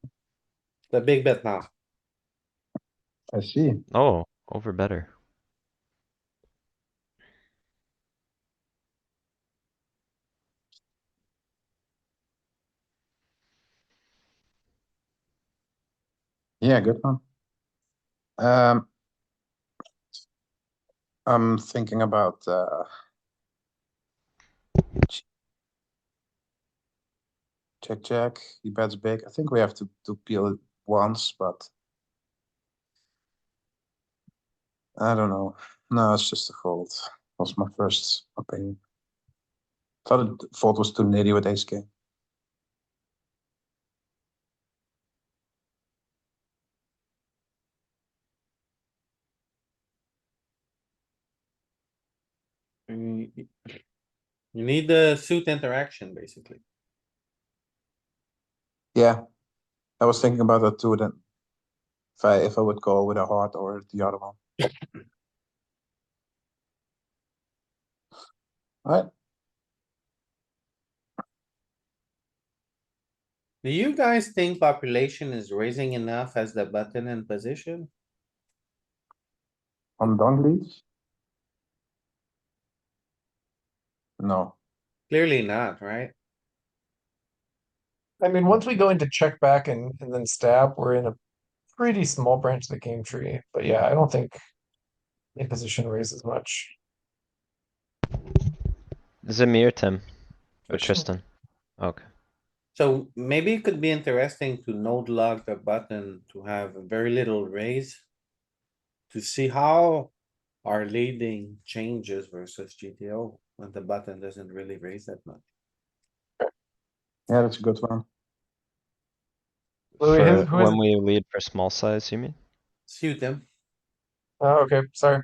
The big bet now. I see. Oh, over better. Yeah, good one. Um, I'm thinking about check. He bets big. I think we have to peel it once, but I don't know. No, it's just a fold. Was my first opinion. Thought the fold was too nitty with ace king. You need the suit interaction, basically. Yeah, I was thinking about that too. Then if I would go with a heart or the other one. All right. Do you guys think population is raising enough as the button in position? On dunk leads? No. Clearly not, right? I mean, once we go into check back and then stab, we're in a pretty small branch of the game tree. But yeah, I don't think in position raises much. Is it me or Tim? Or Fiction. Tristan? Okay. So maybe it could be interesting to node lock the button to have very little raise. To see how our leading changes versus GTO when the button doesn't really raise that much. Yeah, that's a good one. Louis, For who is when we lead for small size, you mean? Suit them. Oh, okay, sorry.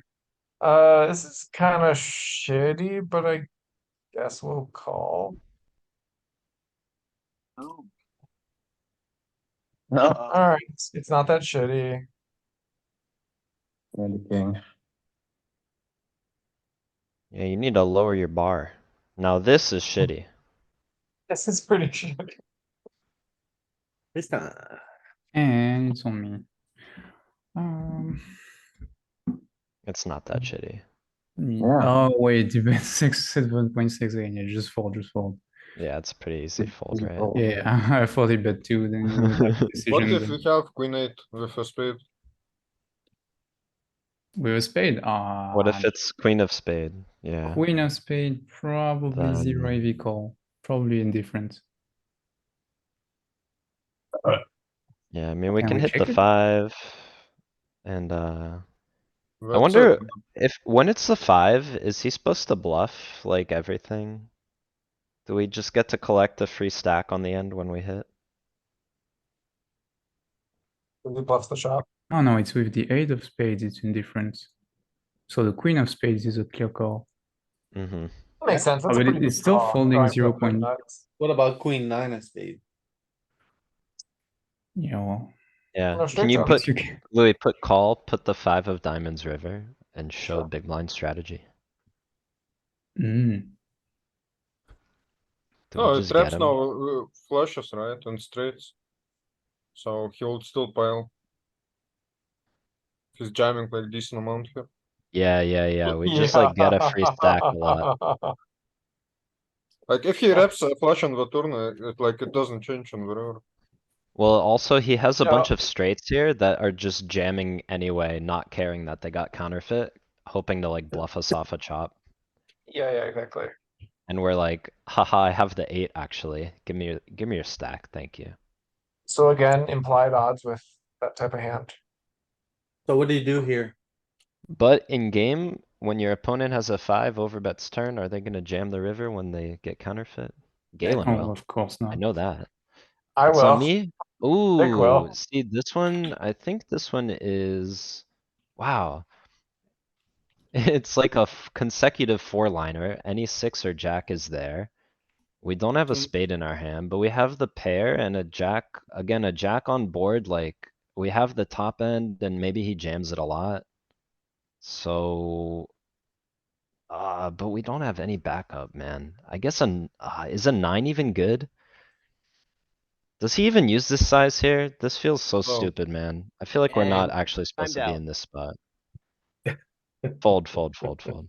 This is kind of shitty, but I guess we'll call. No. All right, it's not that shitty. Yeah, the king. Yeah, you need to lower your bar. Now this is shitty. This is pretty shitty. This time. And it's on me. It's not that shitty. Yeah. Oh wait, you bet 7.6 again. Yeah, just fold. Yeah, it's a pretty easy fold, right? fold. Yeah, I thought he bet 2, then you would have a What decision if we have queen eight with a spade? with a spade. What if it's queen of spade? Yeah. Queen of spade, probably zero Then- AV call. Probably indifferent. Yeah, I mean, we Can can we hit the check it? 5. And, I That's wonder it. if, when it's the 5, is he supposed to bluff, like, everything? Do we just get to collect a free stack on the end when we hit? We bluff the shop. Oh no, it's with the 8 of spades, it's indifferent. So the queen of spades is a clear call. Mm-hmm. Makes sense. That's Oh, a but pretty it's good still call. folding Drawing 0. for queen nuts. What about queen nine of spade? Yeah, well. Yeah, No can straight you draw. put, You can- Louis, put call, put the 5 of diamonds river and show big blind strategy? Mm. Do No, we it just get traps him? now flushes, right, and straights. So he'll still pile. He's jamming like decent amount here. Yeah, we just like get a free stack a lot. Like if he reps a flush on the turn, it doesn't change on the river. Well, also he has a Yeah. bunch of straights here that are just jamming anyway, not caring that they got counterfeit, hoping to like bluff us off a chop. Yeah, exactly. And we're like, haha, I have the 8 actually. Give me your stack, thank you. So again, implied odds with that type of hand. So what do you do here? But in game, when your opponent has a 5 overbets turn, are they gonna jam the river when they get counterfeit? Galen Oh, will. of course I not. know that. I It's on will. me? Nick will. Ooh, see this one, I think this one is, wow. It's like a consecutive four liner. Any six or jack is there. We don't have a Mm. spade in our hand, but we have the pair and a jack, again, a jack on board, like, we have the top end and maybe he jams it a lot. So. But we don't have any backup, man. I guess is a nine even good? Does he even use this size here? This feels so stupid, man. I feel like we're not And actually supposed to timed be out. in this spot. Fold, fold, fold, fold.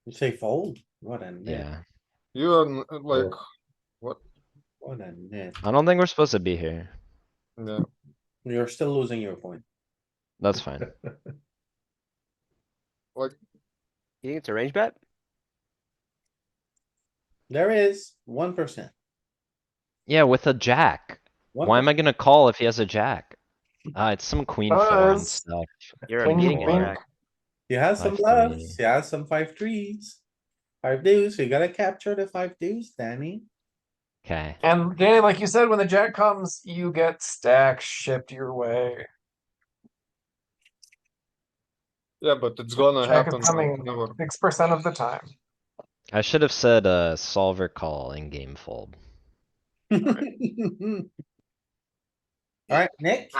You say fold? What a net, Yeah, You are like, what? what a net. I don't think we're supposed to be here. Yeah, You're still losing your point. That's fine. like, You think it's a range bet? There is 1%. Yeah, with a jack. Why am I gonna call if he has a jack? It's some queen four and Because- stuff. You're Can you repeating it, think- Jack. You have some 5-3. bluffs, you have some 5-3s. 5 deuce, you gotta capture the 5 deuce, Danny. Okay, And Danny, like you said, when the jack comes, you get stacks shipped your way. yeah, but it's gonna Jack happen is coming whenever. 6% of the time. I should have said solver call in game fold. Alright, Nick,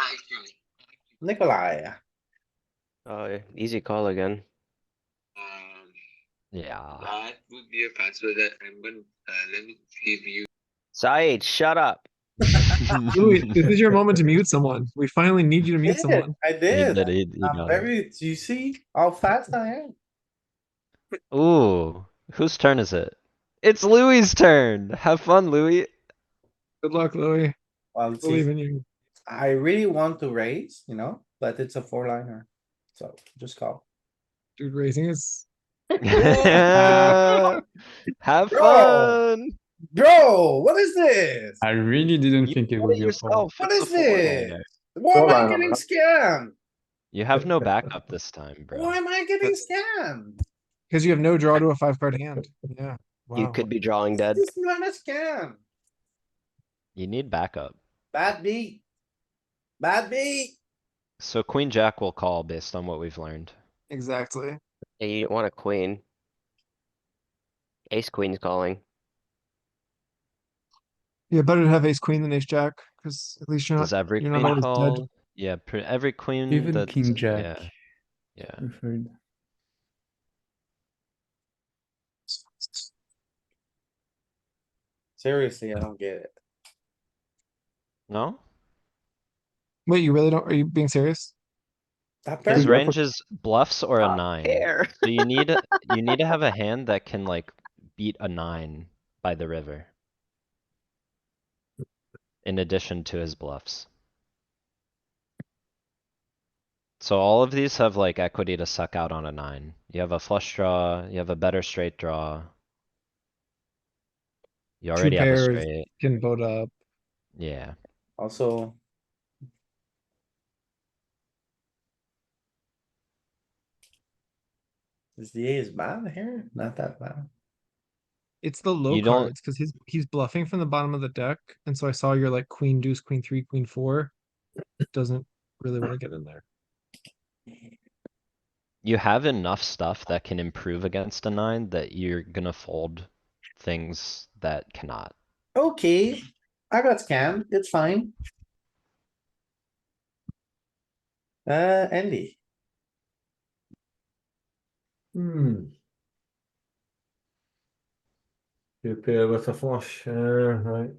Nikolai. Easy call again. Yeah. That would be a password that I'm gonna let me give you. Saeed, shut up. Louis, this is your moment to mute someone. We finally need you to mute Did, someone. I did. He I'm got it. very, do you see how fast I am? Ooh, whose turn is it? It's Louis's turn. Have fun, Louis. Good luck, Louis. Well, Believe see, in you. I really want to raise, but it's a 4-liner. So just call. Dude, raising is Have Bro. fun. Bro, what is this? I really didn't You think it did would it be a fold. yourself. What It's is a four this? liner. Why am I Four-liner, getting man. scammed? You have no backup this time, Why bro. am I getting scammed? because you have no draw to a 5-card hand. Yeah. You Wow. could be drawing dead. This is not a scam. You need backup. Bad beat. Bad beat. So queen jack will call based on what we've learned. Exactly. Yeah, you want a queen. Ace queen's calling. Yeah, better to have ace queen than ace jack, because at least Does every you're not queen always dead. call? Yeah, every queen Even that's, king jack. yeah, yeah. Preferred. Seriously, I don't get it. No? Wait, you really don't? Are you being serious? That His pair, range is bluffs or a Ah, nine. pair. So you need to have a hand that can like beat a nine by the river. In addition to his bluffs. So all of these have like equity to suck out on a nine. You have a flush draw, you have a better straight draw. You already have a pairs. straight, Can vote up. yeah. also. Is the ace bad here? Not that bad. It's the low You don't- cards because he's bluffing from the bottom of the deck, and so I saw your like queen deuce, queen three, queen four. Doesn't really want to get in there. You have enough stuff that can improve against a nine that you're gonna fold things that cannot. Okay, I got scammed. It's fine. Andy, You pair with a flush, right.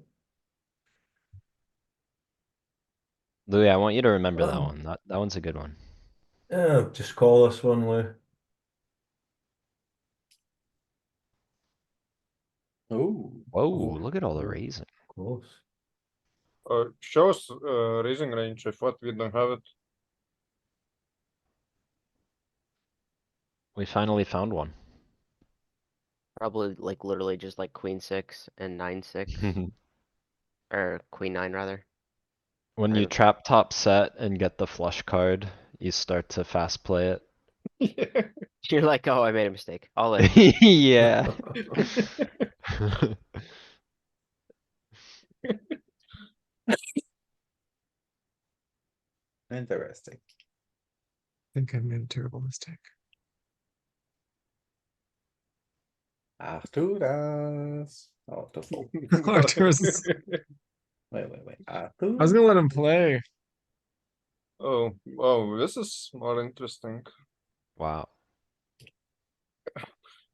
Louis, I want you to remember that Oh. one. That one's a good one. Yeah, just call this one, Lou. oh, Whoa, Oh, look at all the oh. raising. Close. Show us raising range if what we don't have it. We finally found one. Probably like literally just like queen six and nine six. Or queen nine rather. When you Or- trap top set and get the flush card, you start to fast play it. You're like, oh, I made a mistake. All in. Yeah. interesting. I think I made a terrible mistake. Arturas. Oh, to fold. Arturas is- Wait. I was gonna let him play. Oh, this is more interesting. Wow.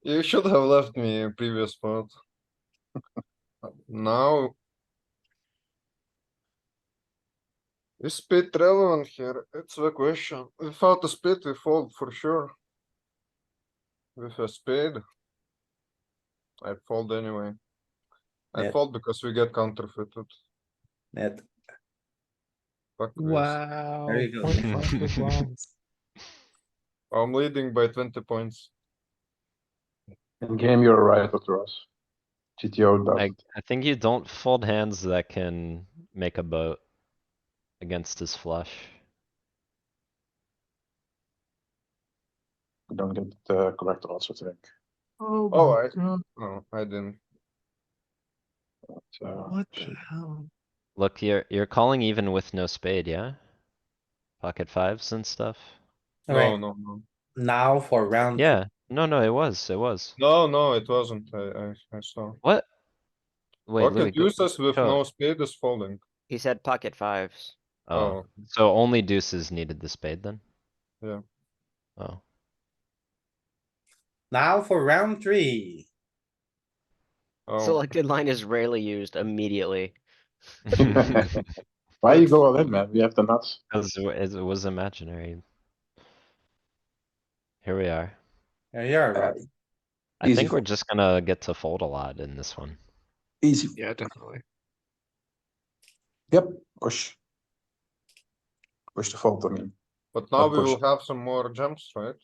You should have left me a previous spot. Now. Is spade relevant here? It's the question. Without a spade, we fold for sure. With a spade, I fold anyway. I Yeah. fold because we get counterfeited. Net. Fuck this. Wow. There you go. 0.5 big blinds. I'm leading by 20 points. In game, you're right, Arturas. GTO does. I think you don't fold hands that can make a boat against his flush. You don't get the correct odds, I think. Oh, Oh, my I- God. No, I didn't. What the hell? Look, you're calling even with no spade, yeah? Pocket fives and stuff? No, Okay, no. now for round. Yeah, no, it was. No, it wasn't. I saw. What? Wait, Pocket Louis, deuces with show no it. spade is folding. He said pocket fives. Oh, Oh. so only deuces needed the spade then? Yeah. Oh. Now for round 3. Oh, Selected line is rarely used immediately. Why you go all in, man? We have the nuts. Cause it was imaginary. Here we are. There you are, Uh, right? I Easy think we're fold. just gonna get to fold a lot in this one. Easy. Yeah, definitely. Yep, push. Push the fold, I mean. but now Not we will push. have some more jumps, right?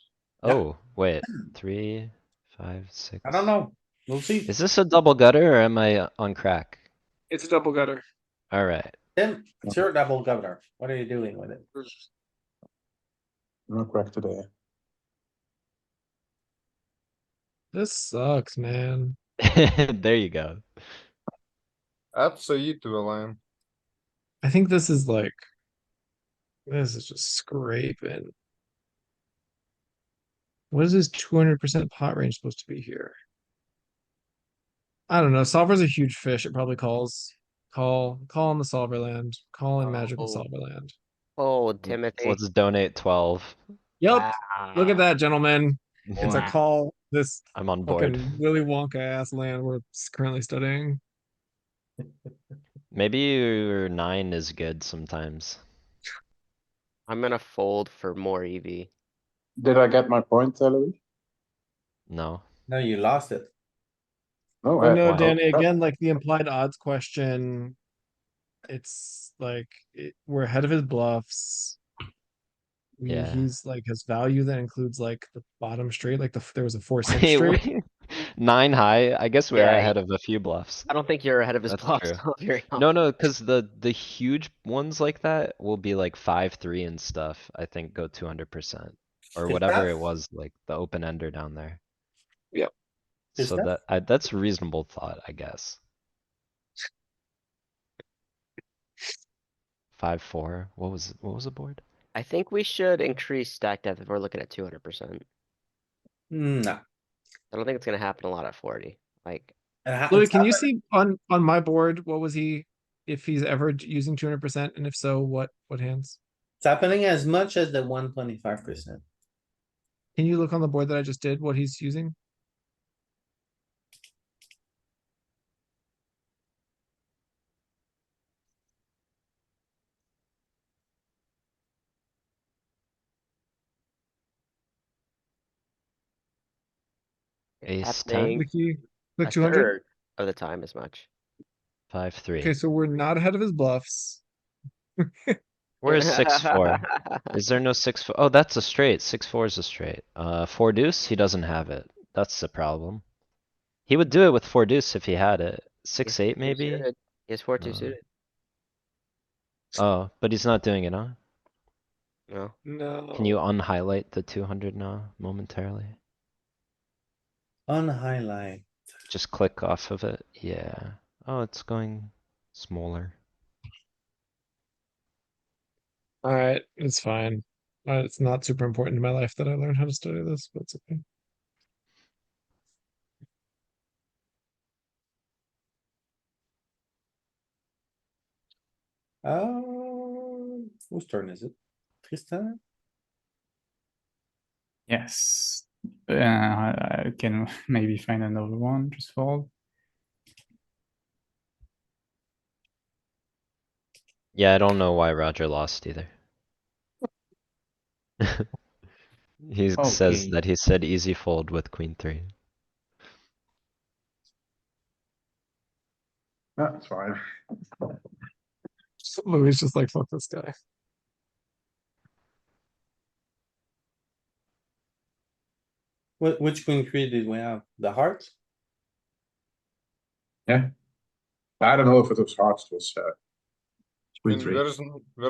Yeah. Oh, wait, 3, 5, 6. I don't know. We'll see. Is this a double gutter or am I on crack? It's a double gutter. Alright, Tim, it's your double governor. What are you doing with it? No crack today. This sucks, man. there you go. Add Said to the line. I think this is like, this is just scraping. What is this 200% pot range supposed to be here? I don't know. Solver's a huge fish. It probably calls. Call on the solver land. Call in magical Oh. solver land. Oh, Timothy. Let's donate 12. Yep. Look at Wow. that, gentlemen. It's a Wow. call. This I'm on board. fucking Willy Wonka ass land we're currently studying. Maybe your 9 is good sometimes. I'm gonna fold for more EV. Did I get my point, Louis? No. No, you lost it. No, Oh no, well, Danny, crap. again, like the implied odds question, it's like we're ahead of his bluffs. Yeah. He's like has value that includes like the bottom straight, like there was a 4-6 Wait, straight. wait. 9 high, I guess we're Yeah, ahead of a few bluffs. I don't think you're ahead of his That's bluffs. true. I'll be very No, honest. cuz the huge ones like that will be like 5-3 and stuff, I think go 200%. Or Is whatever that- it was, like the open ender down there. Yep. Is So that's a reasonable thought, I guess. 5-4, what was the board? I think we should increase stack depth if we're looking at 200%. No. I don't think it's gonna happen a lot at 40. Like, Louis, It's can you happening- see on my board what was he if he's ever using 200%, and if so, what hands? It's happening as much as the 125%. Can you look on the board that I just did what he's using? it's Ace happening 10, Click a 200. third of the time as much. 5-3. Okay, so we're not ahead of his bluffs. Where's 6-4? Is there no 6-4? Oh, that's a straight. 6-4 is a straight. 4 deuce, he doesn't have it. That's the problem. He would do it with 4 deuce if he had it. 6-8 maybe? He has 4-2 Uh, suited. Oh, but he's not doing it, huh? No. No. Can you unhighlight the 200 now momentarily? Unhighlight. Just click off of it. Yeah. Oh, it's going smaller. All right, it's fine. It's not super important in my life that I learn how to study this, but it's okay. Whose turn is it? Tristan? Yes. I can maybe find another one, just fold. Yeah, I don't know why Roger lost either. He says Okay. that he said easy fold with queen three. That's fine. Louis just like, fuck this guy. Which queen three did we have? The hearts? Yeah. I don't know if it was hearts, it was queen And three. there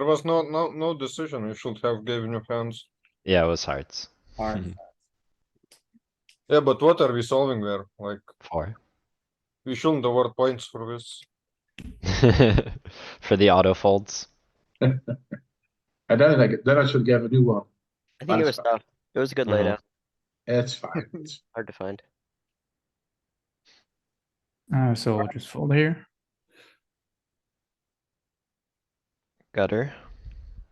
was no decision. You should have given your hands. Yeah, it was hearts. Hearts. Yeah, but what are we solving there? Like, 4. we shouldn't award points for this. For the auto folds. And then I should give a new one. I think it was That's tough. It was a good Mhm. laydown. It's fine. Hard to find. So I'll just fold here. Gutter.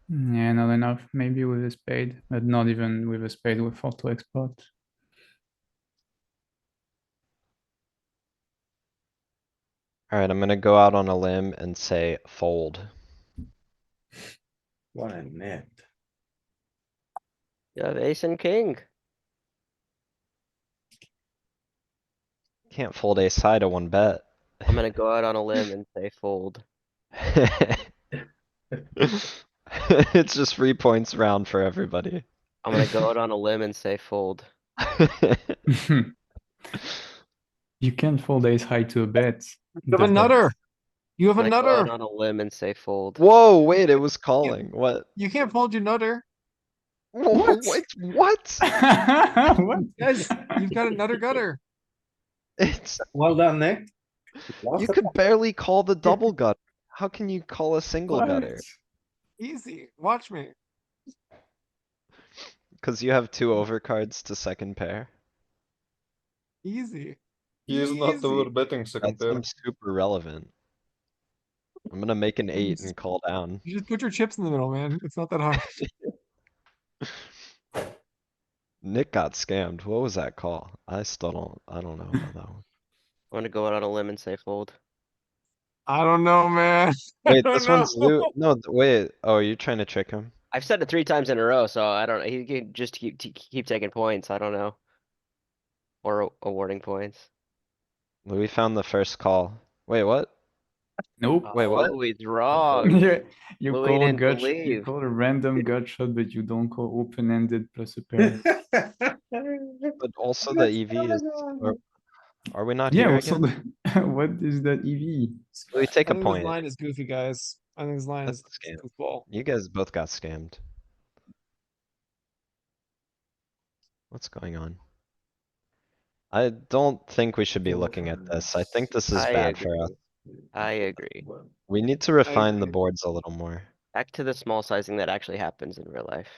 Yeah, not enough. Maybe with a spade, but not even with a spade with auto export. Alright, I'm gonna go out on a limb and say fold. What a net. You have ace and king. Can't fold ace high to one bet. I'm gonna go out on a limb and say fold. It's just 3 points round for everybody. I'm gonna go out on a limb and say fold. You can't fold ace high to a bet. You have a nutter. You have I'm a gonna go out nutter. on a limb and say fold. Whoa, wait, it was calling. What? You can't fold your nutter. What? What? What? Guys, you've got a nutter gutter. It's, Well done, Nick. you could barely call the double gutter. How can you call a single What? gutter? Easy. Watch me. Cause you have 2 overcards to second pair. Easy. He is not Easy. over betting second That pair. seems super relevant. I'm gonna make an 8 and call down. You just put your chips in the middle, man. It's not that hard. Nick got scammed. What was that call? I don't know about that one. I'm gonna go out on a limb and say fold. I don't know, man. I Wait, don't this one's know. Lou. No, wait. Oh, are you trying to trick him? I've said it 3 times in a row, so I don't. He can just keep taking points. I don't know. Or awarding points. Louis found the first call. Wait, what? Nope. Wait, what? Louis wrong. You Louis call didn't you believe. call a random gut shot, but you don't call open-ended plus a pair. But also the EV is. Are we not Yeah, here also again? what is that EV? Louis, take I a think this point. line is goofy, guys. I think this line That's is a scam. goofball. You guys both got scammed. What's going on? I don't think we should be looking at this. I think this is I bad for us. agree. I agree. We need to refine the agree. boards a little more. Back to the small sizing that actually happens in real life.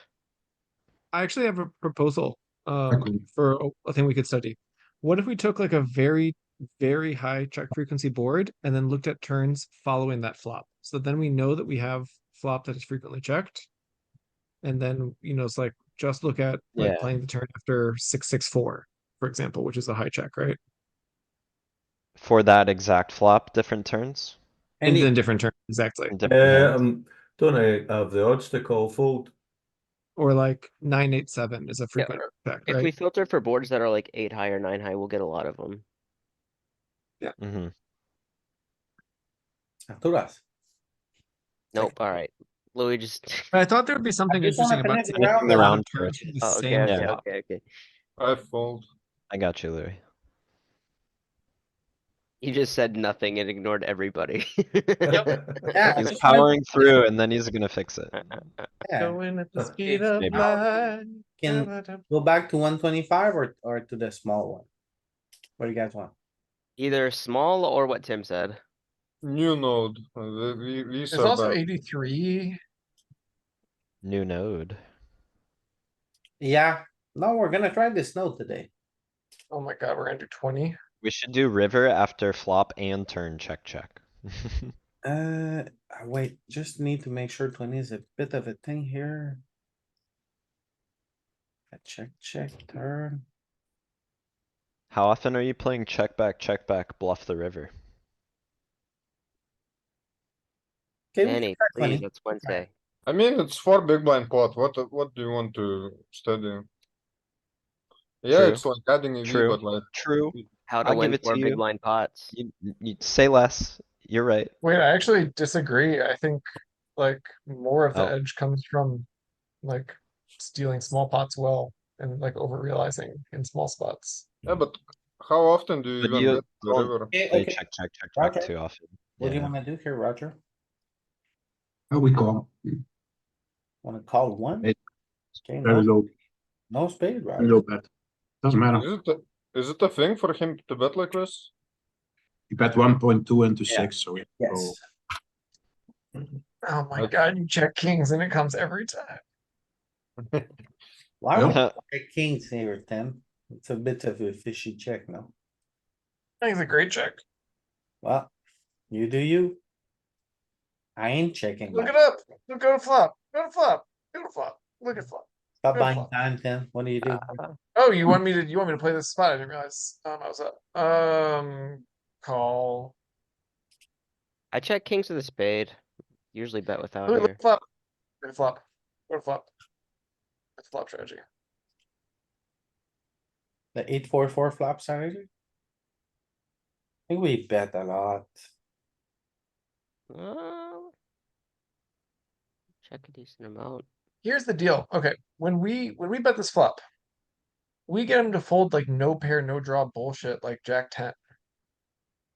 I actually have a proposal Agree. for a thing we could study. What if we took like a very, very high check frequency board and then looked at turns following that flop? So then we know that we have flop that is frequently checked. And then, it's like just look at like Yeah. playing the turn after 6-6-4, for example, which is a high check, right? For that exact flop, different turns? And then different turns, exactly. and different hands. Don't have the odds to call fold. Or like 9-8-7 is a frequent check, If right? we filter for boards that are like 8 high or 9 high, we'll get a lot of them. Mm-hmm. Arturas. Nope. All right. Louis just. But I thought there would be something I just wanna interesting about finish the saying round the though. amount of Round turns first. with the Oh, same okay, Yeah. flop. okay. I fold. I got you, Louis. You just said nothing and ignored everybody. Yeah, He's just powering through and then he's gonna fix it. yeah. Going at the speed If of maybe. light. Can go back to 125 or to the small one. What do you guys want? Either small or what Tim said. New node. These There's are also bad. 83. New node. Yeah, no, we're gonna try this node today. Oh my god, we're under 20. We should do river after flop and turn check check. Wait, just need to make sure 20 is a bit of a thing here. A check, turn. How often are you playing check back, bluff the river? Okay, we Danny, can try please, 20. it's Wednesday. I mean, it's 4 big blind pot. What do you want to study? Yeah, True. it's like adding EV, True, but like true. How to I'll give win it to 4 big you. blind pots. You say less. You're right. Wait, I actually disagree. I think like more of the Oh. edge comes from like stealing small pots well and like over realizing in small spots. yeah, but how often do you But even you bet the don't river? Okay, play okay. check Roger. too often. What do you Yeah. wanna do here, Roger? Oh, we call. Wanna call one? It- Okay, Very no, low, no spade, very Roger. low bet. Doesn't matter. Is it a thing for him to bet like this? You bet 1.2 into Yeah. 6, so yeah. Yes. Oh my Like- god, you check kings and it comes every time. Why Yeah. would I check kings here, Tim? It's a bit of a fishy check, no? I think it's a great check. Well, you do you. I ain't checking. Look back. it up. Look, go to flop. Go to flop. Go to flop. Look at flop. Stop Go buying flop. time, Tim. What do you do? Oh, you want me to play this spot? I didn't realize I was up. Call. I check kings with a spade. Usually bet without Look here. at flop. Go to flop. Go to flop. It's flop strategy. The 8-4-4 flop strategy? I think we bet a lot. Check a decent amount. Here's the deal. Okay, when we bet this flop, we get him to fold like no pair, no draw bullshit like Jack 10.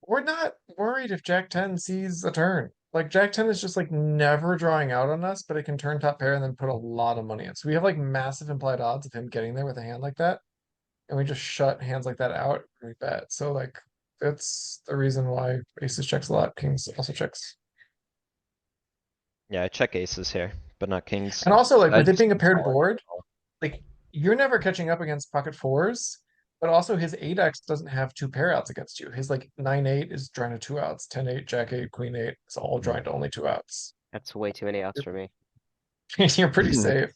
We're not worried if Jack 10 sees a turn. Like Jack 10 is just like never drawing out on us, but it can turn top pair and then put a lot of money in. So we have like massive implied odds of him getting there with a hand like that. And we just shut hands like that out and we bet. So like that's the reason why aces checks a lot, kings also checks. Yeah, I check aces here, but not kings. And also like I with it just being a paired call it. board, like you're never catching up against pocket fours, but also his 8x doesn't have two pair outs against you. His like 9-8 is drawing to 2 outs, 10-8, Jack 8, Queen 8, it's all drawing to only 2 outs. That's way too many outs for me. You're pretty safe.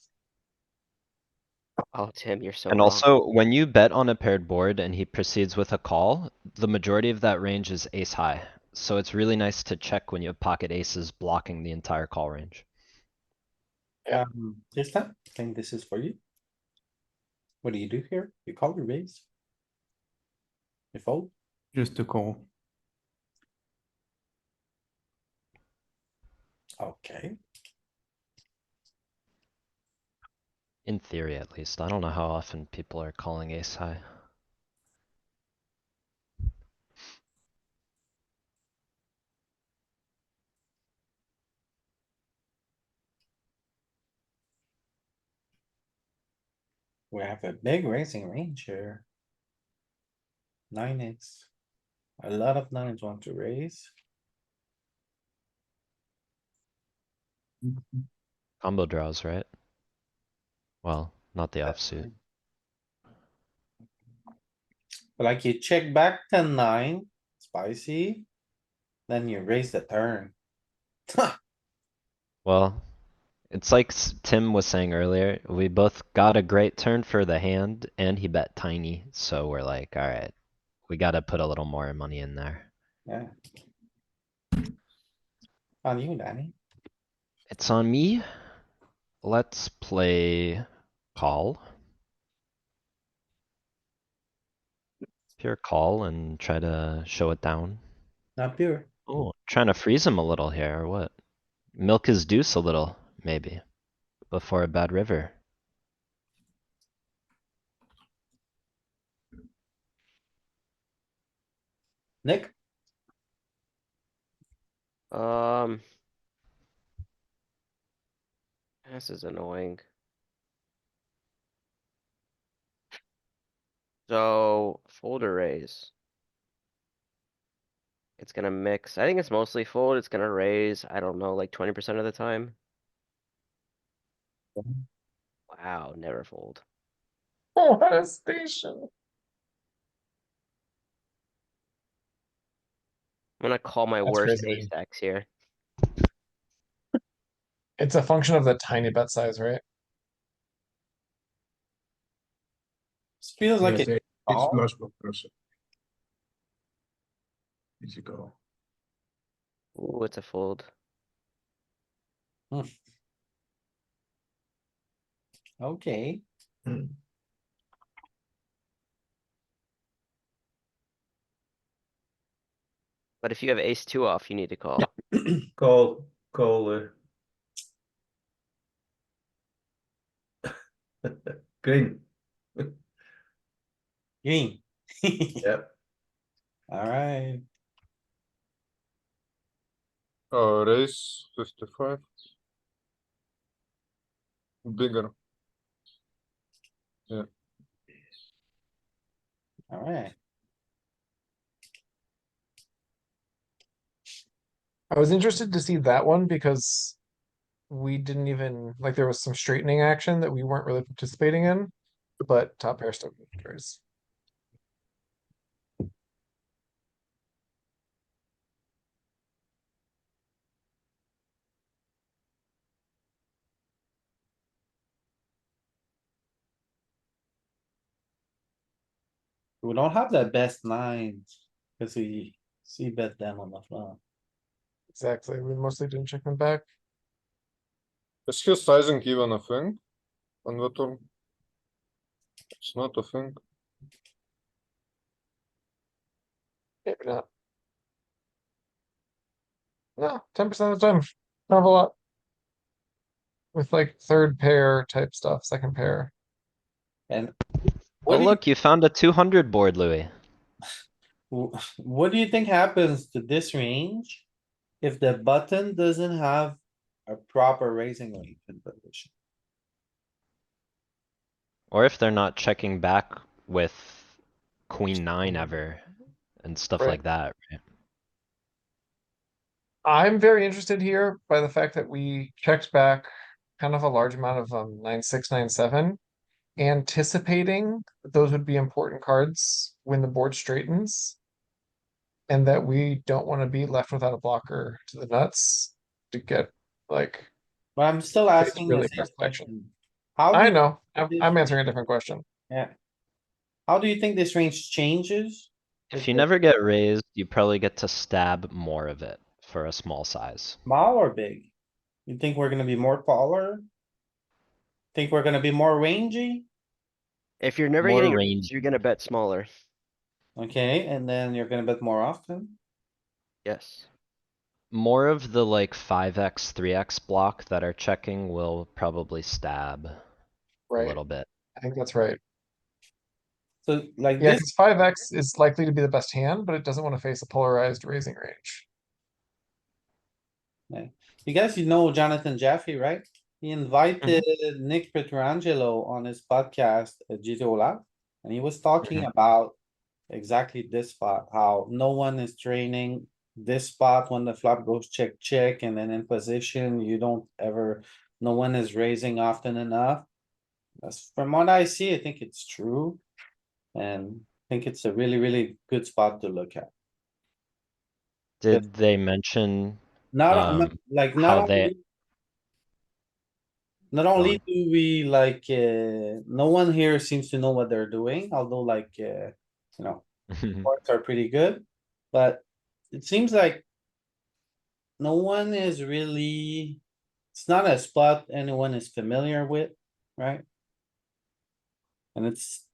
Oh, Tim, you're so And wrong. also, when you bet on a paired board and he proceeds with a call, the majority of that range is ace high. So it's really nice to check when you have pocket aces blocking the entire call range. Tristan, I think this is for you. What do you do here? You call your raise? You fold? Just a call. Okay. In theory, at least. I don't know how often people are calling ace high. We have a big raising range here. 9x. A lot of nines want to raise. Combo draws, right? Well, not the offsuit. But like you check back 10-9, spicy. Then you raise the turn. Well, it's like Tim was saying earlier, we both got a great turn for the hand and he bet tiny, so we're like, alright, we gotta put a little more money in there. Yeah. On you, Danny. It's on me. Let's play call. Pure call and try to show it down. Not pure. Oh, trying to freeze him a little here or what? Milk his deuce a little, maybe, before a bad river. Nick, This is annoying. So, fold or raise? It's gonna mix. I think it's mostly fold. It's gonna raise, I don't know, like 20% of the time. Wow, never fold. What a station. I'm gonna call my That's worst crazy, ace X here. It's a function of the tiny bet size, right? This feels like Yes, it. it's call. flush blockers. Easy go. Ooh, it's a fold. Okay, But if you have ace two off, you need to call. Call, green. green. Yep. Alright, Raise 55. Bigger. alright. I was interested to see that one because we didn't even, like, there was some straightening action that we weren't really participating in, but top pair still carries. We don't have the best nines, cause we see bet them on the flop. Exactly. We mostly didn't check them back. Is his sizing even a thing on the turn? It's not a thing. Maybe not. No, 10% of the time. Not a lot. With like third pair type stuff, second pair. And Oh, what do you, look, you found a 200 board, Louis. what do you think happens to this range? If the button doesn't have a proper raising range in position? Or if they're not checking back with queen nine ever and stuff Right. like that, right? I'm very interested here by the fact that we checked back kind of a large amount of 9-6, 9-7, anticipating that those would be important cards when the board straightens. And that we don't want to be left without a blocker to the nuts to get like But I'm still asking the really same fast action. question. How do I you know. think this I'm answering a range- different question. Yeah. How do you think this range changes? If you never get raised, you probably get to stab more of it for a small size. Small or big? You think we're gonna be more taller? Think we're gonna be more rangy? If you're never More getting range. raised, you're gonna bet smaller. Okay, and then you're gonna bet more often? Yes. More of the like 5x, 3x block that are checking will probably stab a Right. little bit. I think that's right. So like Yeah, this, because 5x is likely to be the best hand, but it doesn't want to face a polarized raising range. you guys, you know Jonathan Jaffe, right? He invited Nick Petrangelo on his podcast, GTO Lab, and he was talking about exactly this spot, how no one is training this spot when the flop goes check, check, and then in position, you don't ever, no one is raising often enough. That's from what I see, I think it's true. And I think it's a really, really good spot to look at. Did they mention Like, how they, not only do we like, no one here seems to know what they're doing, although like, you know, sports are pretty good, but it seems like no one is really, it's not a spot anyone is familiar with, right? And it's,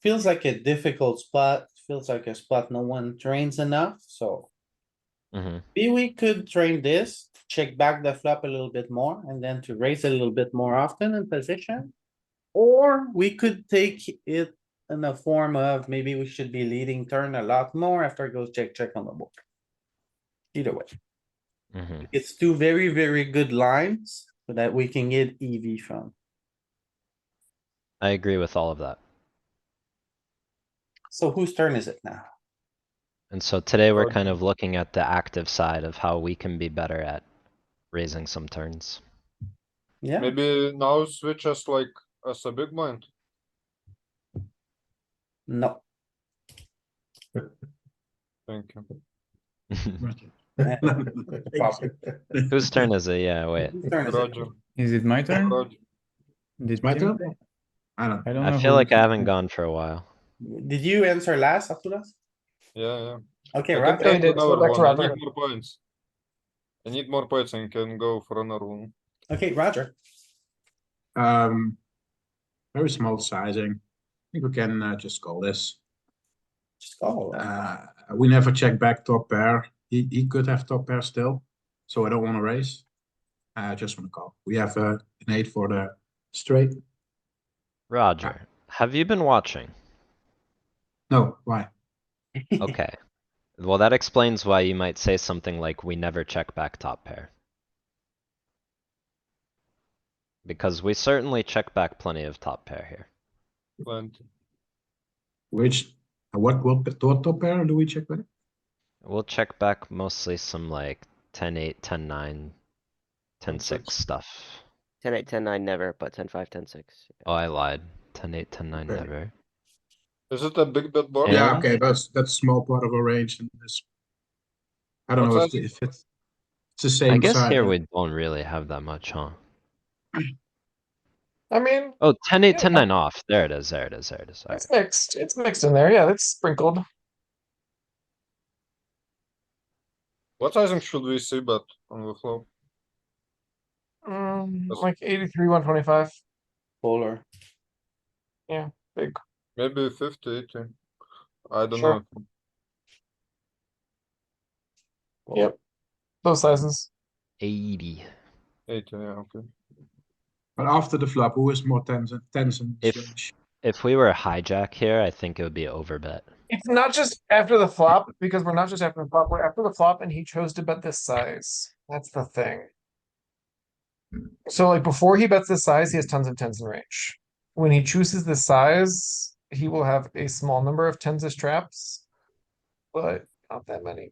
feels like a difficult spot, feels like a spot no one trains enough, so. Mhm. Maybe we could train this, to check back the flop a little bit more, and then to raise a little bit more often in position. Or we could take it in the form of maybe we should be leading turn a lot more after it goes check, check on the board. Either way, Mhm. it's two very, very good lines so that we can get EV from. I agree with all of that. So whose turn is it now? And so today we're kind of looking at the active side of how we can be better at raising some turns. Yeah, Maybe now switch us like as a big blind. no, Thank you. Pop it. Whose turn is it? Yeah, wait. Whose turn is it? Roger. Is it my turn? Roger. Did my Tim? turn? I don't. I don't I know feel who like I to- haven't gone for a while. Did you answer last, Arturas? Yeah. Okay, I can Roger. take you did, so another back to one. I Roger. need more points. I need more points and can go for another one. Okay, Roger. Very small sizing. I think we can just call this. Just call. Right? We never check back top pair. He could have top pair still, so I don't want to raise. I just want to call. We have an 8 for the straight. Roger, have you been watching? No, why? Okay. Well, that explains why you might say something like, we never check back top pair. Because we certainly check back plenty of top pair here. Plenty. Which what top pair do we check back? We'll check back mostly some like 10-8, 10-9, 10-6 stuff. 10-8, 10-9 never, but 10-5, 10-6. Oh, I lied. 10-8, 10-9 Okay. never. Is it a big bet board? Yeah, And- okay, that's a small part of a range, and this. I don't What know size if it's the same. I guess size. here we don't really have that much, huh? I mean, Oh, 10-8, Yeah. 10-9 off. There it is, there it is, there it is. Alright. it's mixed. It's mixed in there. Yeah, it's sprinkled. What sizing should we see bet on the flop? Like 83, 125. Polar. Big. Maybe 50, 80. I don't Sure. know. Yep. Those sizes. 80. 80, yeah, okay. But after the flop, who is more tens in this If- range? If we were hijack here, I think it would be overbet. It's not just after the flop, because we're not just after the flop, we're after the flop and he chose to bet this size. That's the thing. So like before he bets this size, he has tons of tens in range. When he chooses this size, he will have a small number of tens as traps, but not that many.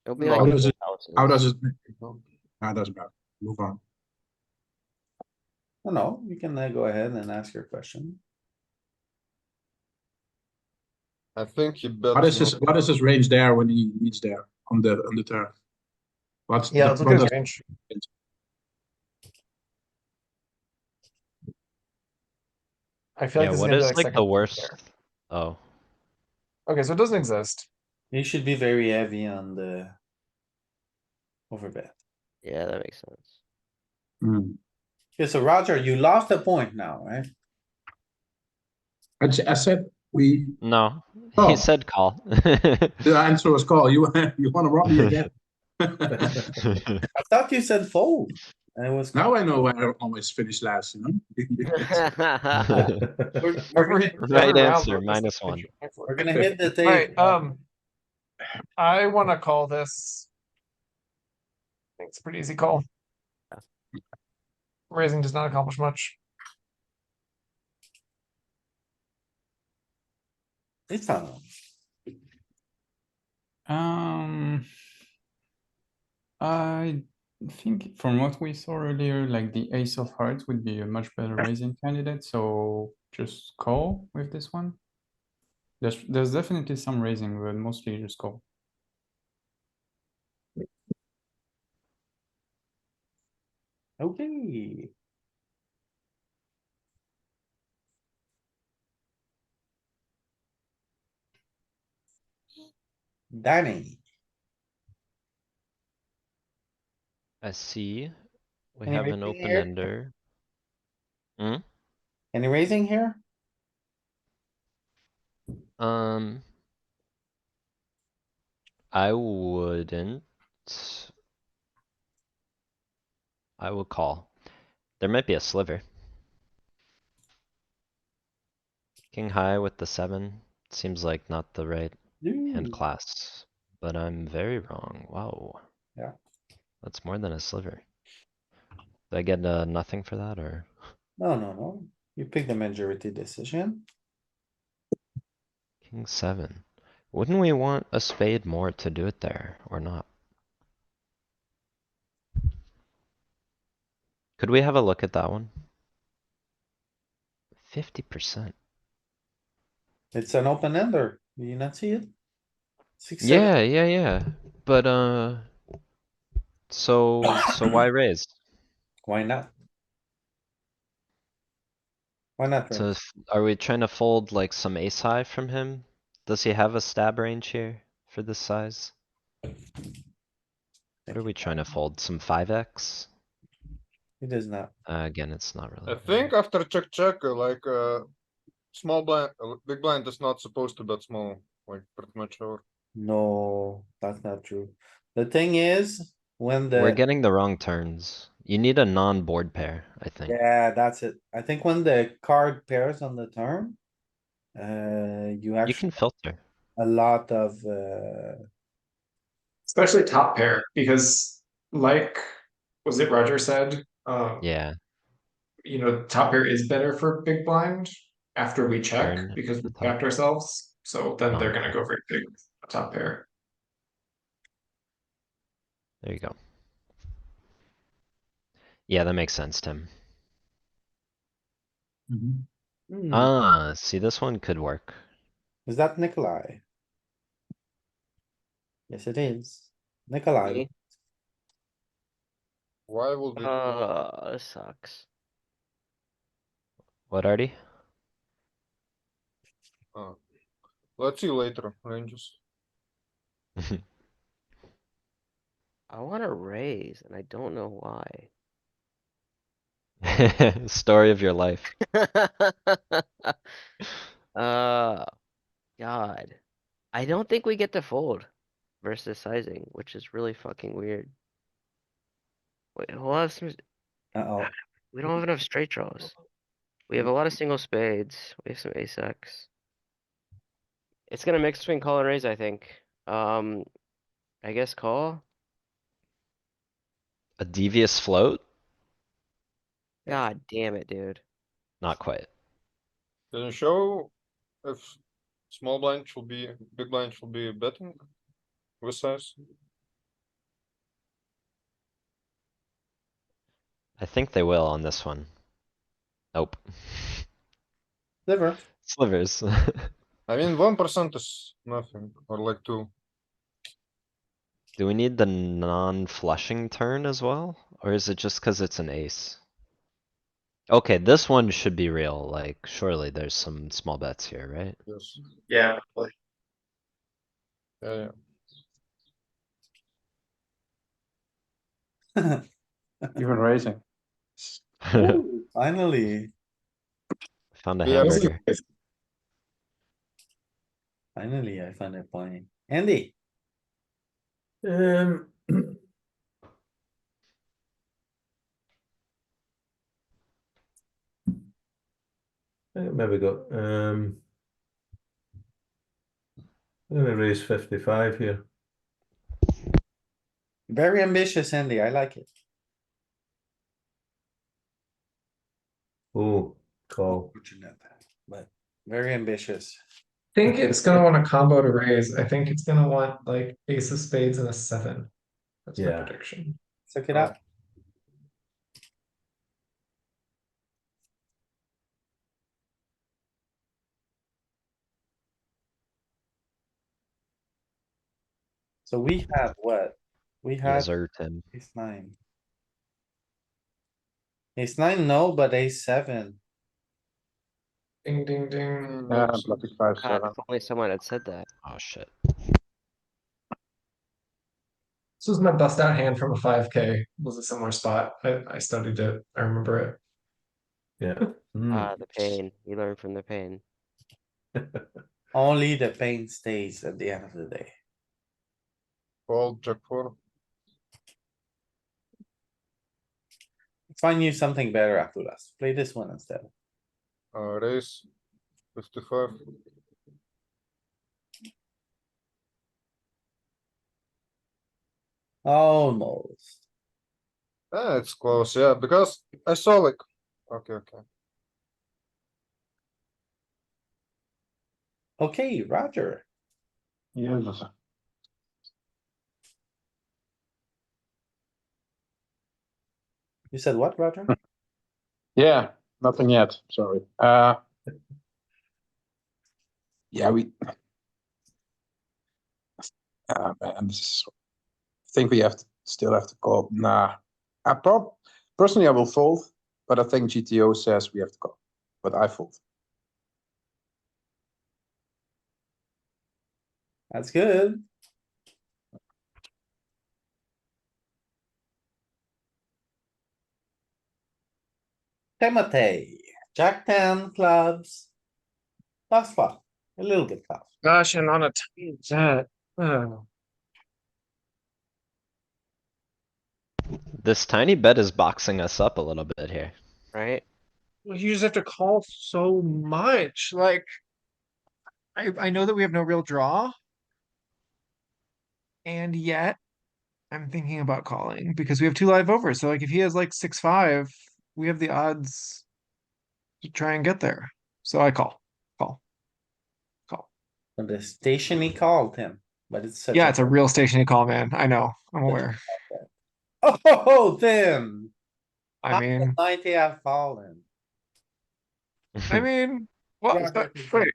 It'll be No, like does it- houses. How does it? Doesn't matter. Move on. No, you can go ahead and ask your question. I think he bets. What is his range there when he leads there on the turn? What's Yeah, the- let's look what at his does- range. I feel Yeah, like this what gonna be is like like second the flop worst? there. Oh, Okay, so it doesn't exist. You should be very heavy on the overbet. Yeah, that makes sense. Hmm. Okay, so Roger, you lost a point now, right? I said we. no, Oh. he said call. The answer was call. You want to rob me again? I thought you said fold. And it was. Now I know why I always finish last. You know. Right answer, -1. We're gonna hit the Alright, table. I wanna call this. I think it's a pretty easy call. Raising does not accomplish much. It's not. I think from what we saw earlier, like the ace of hearts would be a much better raising candidate, so just call with this one. There's definitely some raising, but mostly just call. Okay. Danny, I see. We Any have an raising open here? ender. Hmm? any raising here? I wouldn't. I would call. There might be a sliver. King high with the 7 seems like not the right hand Ooh, class, but I'm very wrong. Wow. Yeah. That's more than a sliver. Did I get nothing for that or? No. You pick the majority decision. King 7. Wouldn't we want a spade more to do it there or not? Could we have a look at that one? 50%. It's an open ender. Do you not see it? 6, 7. Yeah. But So why raise? Why not? Why not So raise? are we trying to fold like some ace high from him? Does he have a stab range here for this size? What are we trying to fold? Some 5x? He does not. Again, it's not I really. think after check, like, small blind, big blind is not supposed to bet small, like, pretty much over. No, that's not true. The thing is, when We're the, getting the wrong turns. You need a non-board pair, I think. yeah, that's it. I think when the card pairs on the turn, you You actually can filter. a lot of, Especially top pair, because like, was it Roger said, Yeah, you know, top pair is better for big blind after we check turn because we the top. capped ourselves. So then they're gonna Non-pair. go very big top pair. There you go. Yeah, that makes sense, Tim. See, this one could work. is that Nikolai? Yes, it is. Nikolai, Me? Why would we? This sucks. What, Artie? Let's see later, ranges. I wanna raise and I don't know why. Story of your life. God. I don't think we get to fold versus sizing, which is really fucking weird. Wait, we'll have some, uh-oh. we don't have enough straight draws. We have a lot of single spades. We have some ace X. It's gonna mix between call and raise, I think. I guess call. A devious float? God damn it, dude. Not quite. Doesn't show if small blind should be, big blind should be betting with size. I think they will on this one. Nope. Liver. Slivers. I mean, 1% is nothing, or like 2. Do we need the non-flushing turn as well? Or is it just cuz it's an ace? Okay, this one should be real, like surely there's some small bets here, right? Yes. Yeah. Yeah. Even raising. Ooh, finally, Found a Yeah, hamburger. finally, I found it playing. Andy, Um, maybe got I'm gonna raise 55 here. very ambitious, Andy. I like it. Oh, call. Fortunate, but very ambitious. Think it's gonna want a combo to raise. I think it's gonna want like ace of spades and a 7. That's my Yeah. prediction. Check it out. So we have what? We have Yes, sir, Tim. ace nine. Ace nine, no, but ace seven. Ding, ding, ding. Yeah, Makes blocking sense. 5, God, 7. if only someone had said that. Oh shit. This was my bust out hand from a 5K. Was a similar spot. I studied it. I remember it. Yeah. The pain. You learn from the pain. Only the pain stays at the end of the day. Fold, jack 4. Find you something better after us. Play this one instead. Raise 55. Almost. It's close, yeah, because I saw like, okay. Okay, Roger. Yes. You said what, Roger? Yeah, nothing yet. Sorry. Yeah, we. Man, I think we have Still have to call. Nah. Personally, I will fold, but I think GTO says we have to call. But I fold. That's good. Timothy, Jack 10 clubs. That's fun. A little bit tough. Gosh, and on a tiny set. Oh. This tiny bet is boxing us up a little bit here. Right? Well, you just have to call so much. Like, I know that we have no real draw. And yet, I'm thinking about calling because we have 2 live overs. So, like, if he has like 6-5, we have the odds to try and get there. So I call. Call. And the station he called him, but it's such Yeah, it's a real station call, man. I know. I'm aware. Oh, Tim. I mean, 90 have fallen. I mean, what? Yeah, Wait,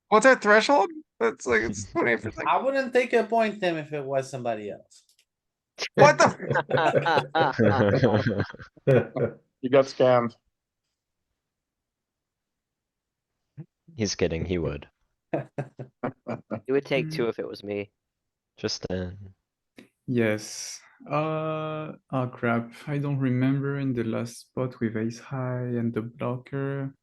what's that threshold? That's like it's 20%. I wouldn't take a point, Tim, if it was somebody else. What the? You got scammed. He's kidding, he would. It would take 2 if it was me. Just in. Yes. Oh crap. I don't remember in the last spot with ace high and the blocker.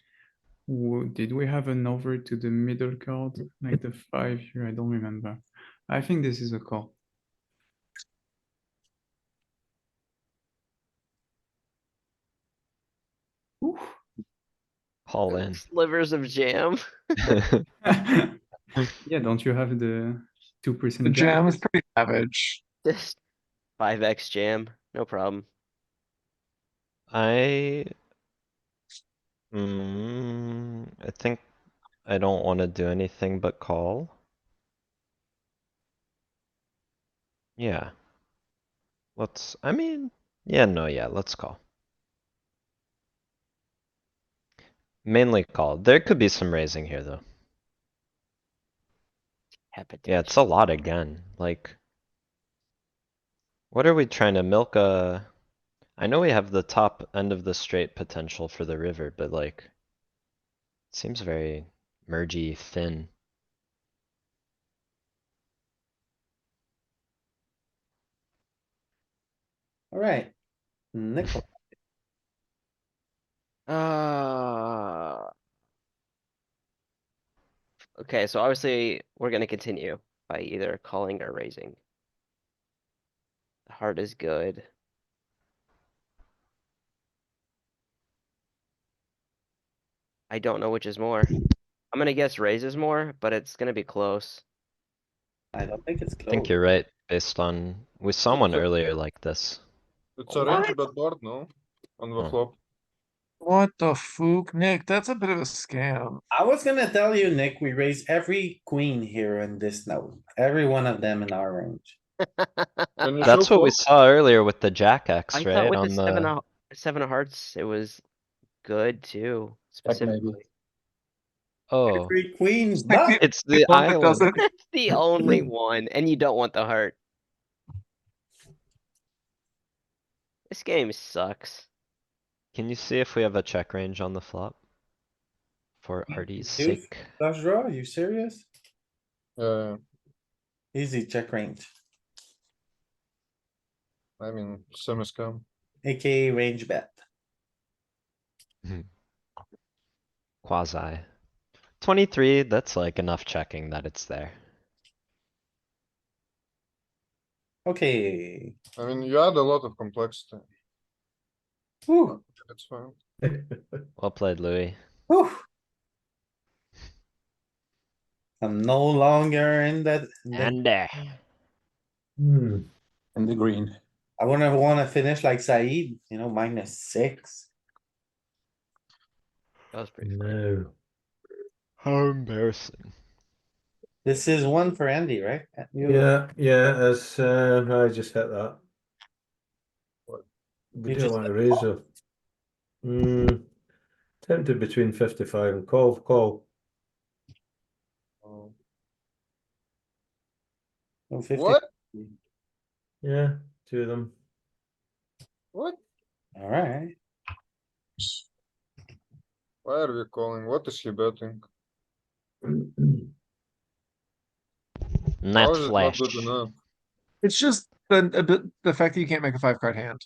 Did we have an over to the middle card? Like the 5 here? I don't remember. I think this is a call. Oof. All in. Slivers of jam. Yeah, don't you have the 2% The jam is pretty savage. Just 5x jam, no problem. I think I don't wanna do anything but call. Yeah. Yeah, let's call. Mainly call. There could be some raising here, though. Yeah, it's a lot again, like. What are we trying to milk I know we have the top end of the straight potential for the river, but like. It seems very mergy thin. Alright. Nickel. Okay, so obviously we're gonna continue by either calling or raising. The heart is good. I don't know which is more. I'm gonna guess raises more, but it's gonna be close. I don't think it's I close. think you're right, based on, we saw one earlier like this. It's a range bet board, no? On the Oh. flop. What the fook, Nick? That's a bit of a scam. I was gonna tell you, Nick, we raise every queen here in this node, every one of them in our range. Can you That's show what we flop? saw earlier with the Jack I X, thought right? with On the the, 7 of hearts, it was good too, Check maybe. specifically. oh, Every queen, Just like but it's the one that island. doesn't. That's the only one, and you don't want the heart. This game sucks. Can you see if we have a check range on the flop? For Artie's Deuce, sake. flush draw, are you serious? Yeah, Easy check range, I mean, semi-scam. aka range bet. Quasi. 23, that's like enough checking that it's there. Okay. I mean, you add a lot of complexity. Whew, It's fine. Well played, Louis. whew. I'm no longer in that. And there. Hmm. In the green. I wouldn't wanna finish like Saeed, -6. That was pretty funny. No. How embarrassing. This is one for Andy, right? Yeah, as I just hit that. We You do just want to hit raise a. Tempted between 55 and call. Oh. Oh, 50. What? Yeah, two of them. What? Alright, Why are we calling? What is he betting? Net How is it not flash. good enough? It's just the fact that you can't make a 5 card hand.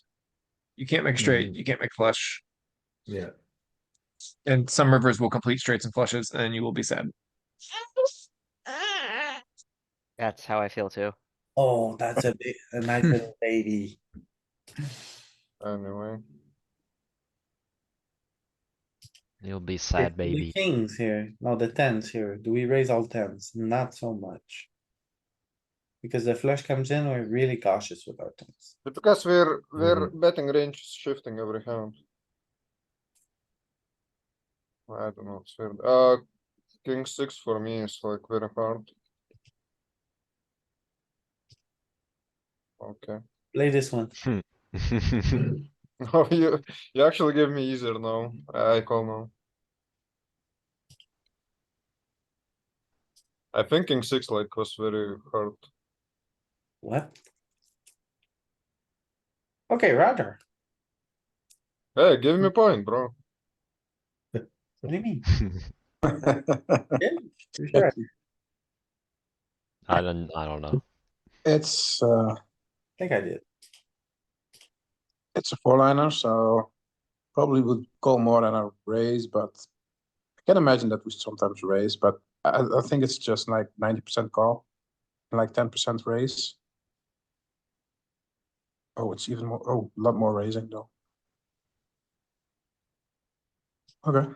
You can't make straight, you can't make flush. Yeah. And some rivers will complete straights and flushes, and you will be sad. That's how I feel too. oh, that's a nice little baby. Anyway. You'll be Okay, sad, the baby. kings here, no, the tens here. Do we raise all tens? Not so much. Because the flush comes in, we're really cautious with our tens. Because we're betting range is shifting every hand. I don't know, it's weird. King 6 for me is like very hard. Okay. Play this one. Oh, you actually gave me easier now. I call now. I think King 6 like was very hard. What? Okay, Roger. Hey, give me a point, bro. What do you mean? Yeah, for sure. I don't know. It's I think I did. it's a four-liner, so probably would call more than a raise, but I can imagine that we sometimes raise, but I think it's just like 90% call and like 10% raise. Oh, it's even more, oh, a lot more raising though. Okay.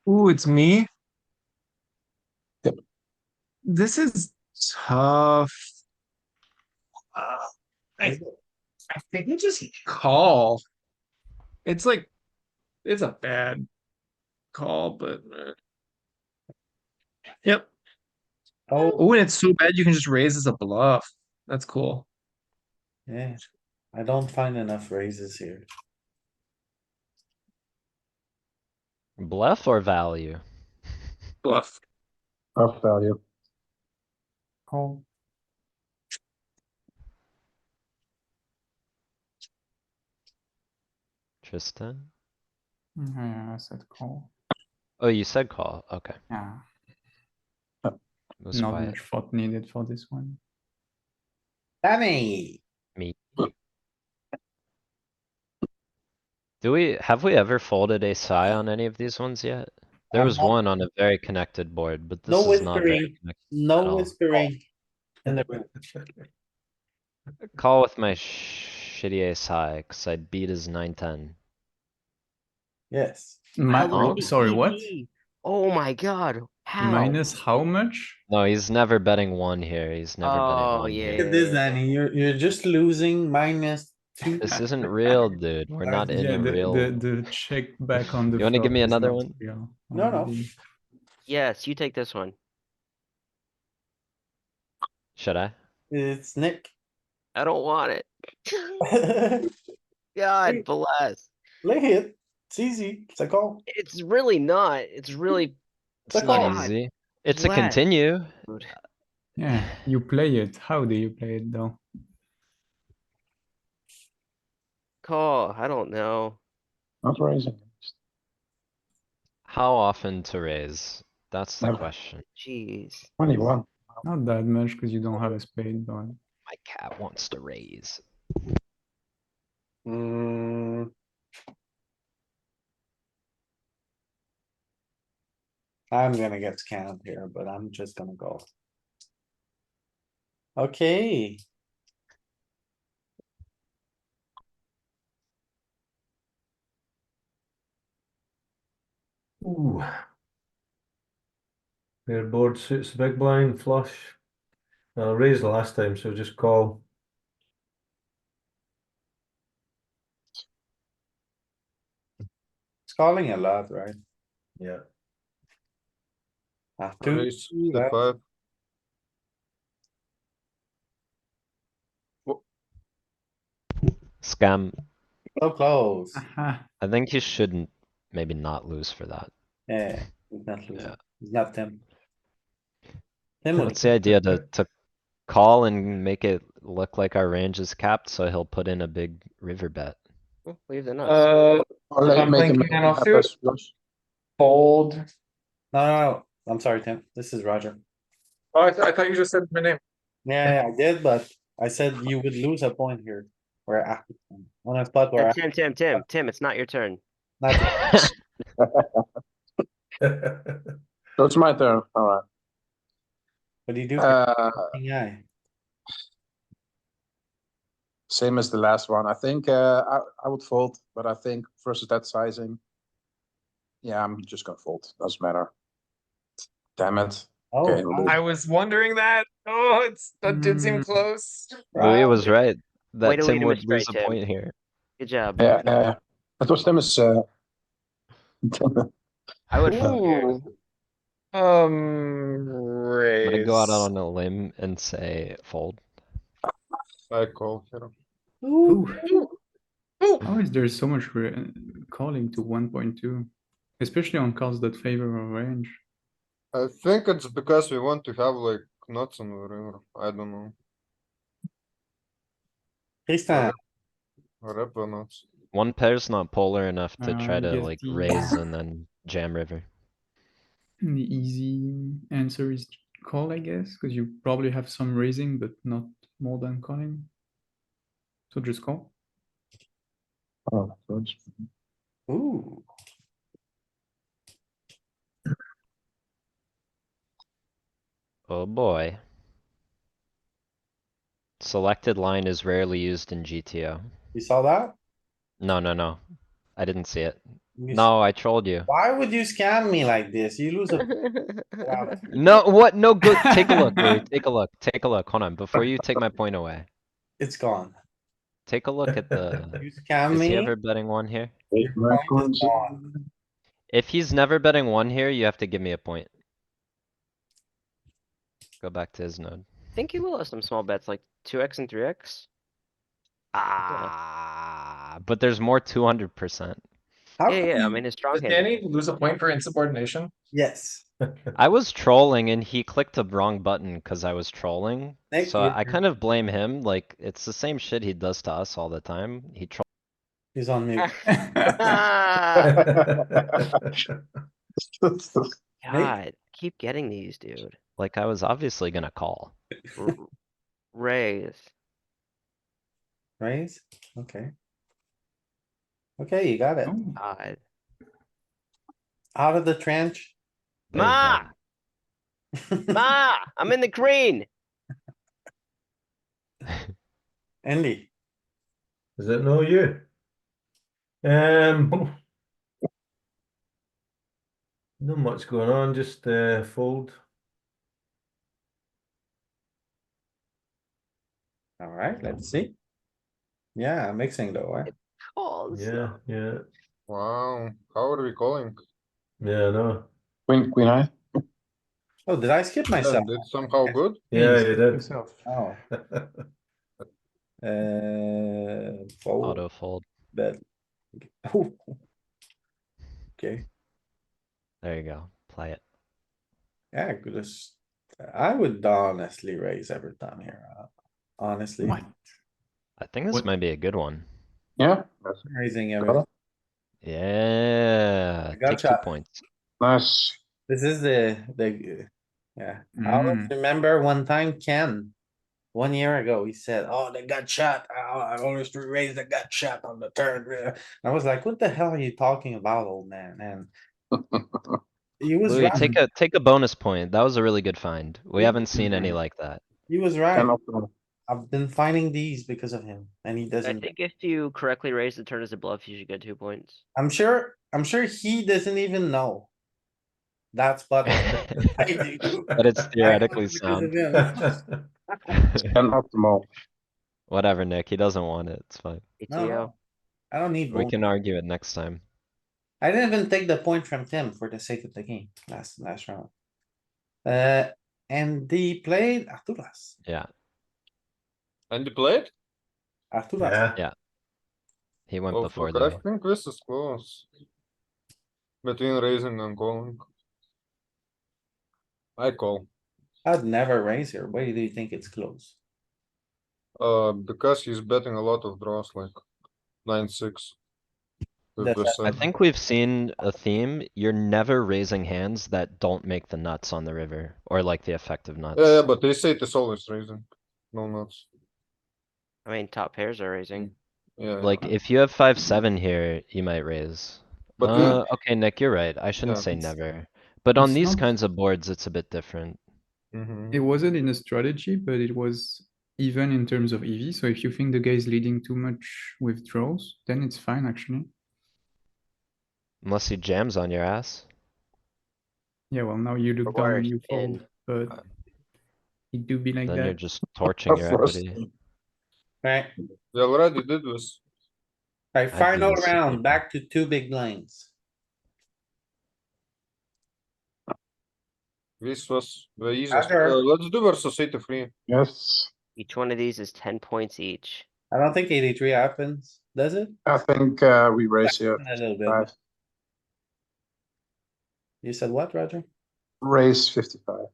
Ooh, it's me. Yep. This is tough. I think you just call. It's like, it's a bad call, but yep. Oh, And it's so bad you can just raise as a bluff. That's cool. yeah. I don't find enough raises here. Bluff or value? Bluff. Of value. Call. Tristan? Yeah, I said call. Oh, you said call. Okay. Yeah, It was not quiet. much thought needed for this one. Danny, Me. Have we ever folded a sigh on any of these ones yet? There I'm was not- one on a very connected board, but no this is not very whispering, connected at no all. whispering. In the room. Call with my shitty ace high, cause I beat his 9-10. Yes. Sorry, what? Oh my god, how? Minus how much? No, he's never betting one here. He's never betting Oh, one yeah. here. Look at this, Danny. You're just losing -2. This isn't real, dude. We're not in Yeah, a real. the check back on the You wanna give flop me is another not one? real No, no. already. Yes, you take this one. Should I? It's Nick. I don't want it. Play God bless. it. It's easy. It's a call. It's really not. It's really. It's a It's not call. easy. It's a bless. continue. Dude. Yeah, you play it. How do you play it though? Call, I don't know. Not raising. How often to raise? That's the Never. question. Jeez. 21. Not that much because you don't have a spade, but My cat wants to raise. Mm. I'm gonna get scammed here, but I'm just gonna go. Okay, Ooh. Their board suits the big blind flush. Raised the last time, so just call. it's calling a lot, right? Yeah. Two, Raise the that- 5. Scam. so close. aha, I think you shouldn't maybe not lose for that. Yeah, he's not losing. Yeah. He's not them. Tim would- What's the idea to call and make it look like our range is capped, so he'll put in a big river bet? Leave the nuts. Or like I'm make him thinking an have offsuit. less flush. Fold. No, I'm sorry, Tim. This is Roger. Oh, I thought you just said my name. Yeah, I did, but I said you would lose a point here. Where on a spot where Tim, it's not your turn. not So it's my turn, alright. what do you do? Yeah, Same as the last one. I think I would fold, but I think versus that sizing. Yeah, I'm just gonna fold. Doesn't matter. Damn it. oh, Okay, we'll do I it. was wondering that. Oh, that did seem Mm. close. Louis was right, Way that to lead Tim him would astray, lose a Tim. point here. Good job. Yeah. That was them as I would. Ooh. I'm gonna go out Raise. on a limb and say fold. I call here. How is there so much calling to 1.2? Especially on cards that favor our range. I think it's because we want to have like nuts on the river. I don't know. Tristan, Rep or nuts. One pair's not polar enough to try I to guess like the- raise and then jam river. The easy answer is call, I guess, because you probably have some raising, but not more than calling. So just call. Oh, that's- ooh, Oh boy. Selected line is rarely used in GTO. you saw that? No. I didn't see it. You No, I trolled you. Why would you scam me like this? You lose a. Wow. No, what? No, go, take a look, Louis, take a look, hold on, before you take my point away. It's gone. Take a look at the, You scam is he me. ever betting one here? Your point is gone. If he's never betting one here, you have to give me a point. Go back to his node. I think you will have some small bets like 2x and 3x. Ah, but there's more 200%. How Yeah, come yeah, I you- mean his strong Did hand. Danny lose a point for insubordination? Yes. I was trolling and he clicked a wrong button cuz I was trolling. Thank So you. I kind of blame him, like, it's the same shit he does to us all the time. He trolls. He's on mute. God, keep getting these, dude. Like, I was obviously gonna call. Raise. Raise? Okay. Okay, you got it. Oh, God. Out of the trench. There you Ma! Ma! I'm in the green! Andy, Is it no you? Not much going on, just fold. alright, let's see. Yeah, mixing though, eh? Calls. Yeah. Wow. How are we calling? Yeah, no. Queen high. Oh, did I skip myself? Did somehow good? Yeah, you did. yourself. Oh, fold, Auto fold. bet. Ooh. Okay, There you go. Play it. yeah, just, I would honestly raise every time here, honestly. What? I think this What- might be a good one. Yeah, Raising every, Yeah, I got take 2 ya. points. nice. this is the, yeah. I always remember one time Ken. 1 year ago, he said, oh, they got shot. I always raised the gut shot on the turn. I was like, what the hell are you talking about, old man? And he was Louis, right. take a bonus point. That was a really good find. We Yeah. haven't seen any like that. He was Ten right. optimal. I've been finding these because of him and he I doesn't. think if you correctly raise the turn as a bluff, you should get 2 points. I'm sure he doesn't even know. That's but I do. But it's I know theoretically it's because of sound. him. 10 optimal. Whatever, Nick, he doesn't want it, it's fine. No, ATO. no, I don't need We both. can argue it next time. I didn't even take the point from Tim for the sake of the game last round. And he played Arturas. Yeah, And you played? Arturas. Yeah. he went Oh, before fuck, I though. think this is close. Between raising and calling. I call. I'd never raise here. Why do you think it's close? Because he's betting a lot of draws, like 9-6. With Does the that- I seven. think we've seen a theme. You're never raising hands that don't make the nuts on the river or like the effective nuts. Yeah, but they say it is always raising. No nuts. I mean, top pairs are raising. Yeah. Like if you have 5-7 here, you might raise. But we- Okay, Nick, you're right. I shouldn't Yeah. say never. But on it's these not- kinds of boards, it's a bit different. Mhm. It wasn't in a strategy, but it was even in terms of EV. So if you think the guy is leading too much with draws, then it's fine actually. Unless he jams on your ass. Yeah, well now you look down and you Worst fold, but it do be like Then you're that. just torching your First. equity. Right, We already did this. right, do final this to round, people. back to two big blinds. This was the easiest. Roger. Let's do versus 83. Yes, Each one of these is 10 points each. I don't think 83 happens, does it? I think we raise here. A little bit. 55. You said what, Roger? Raise 55.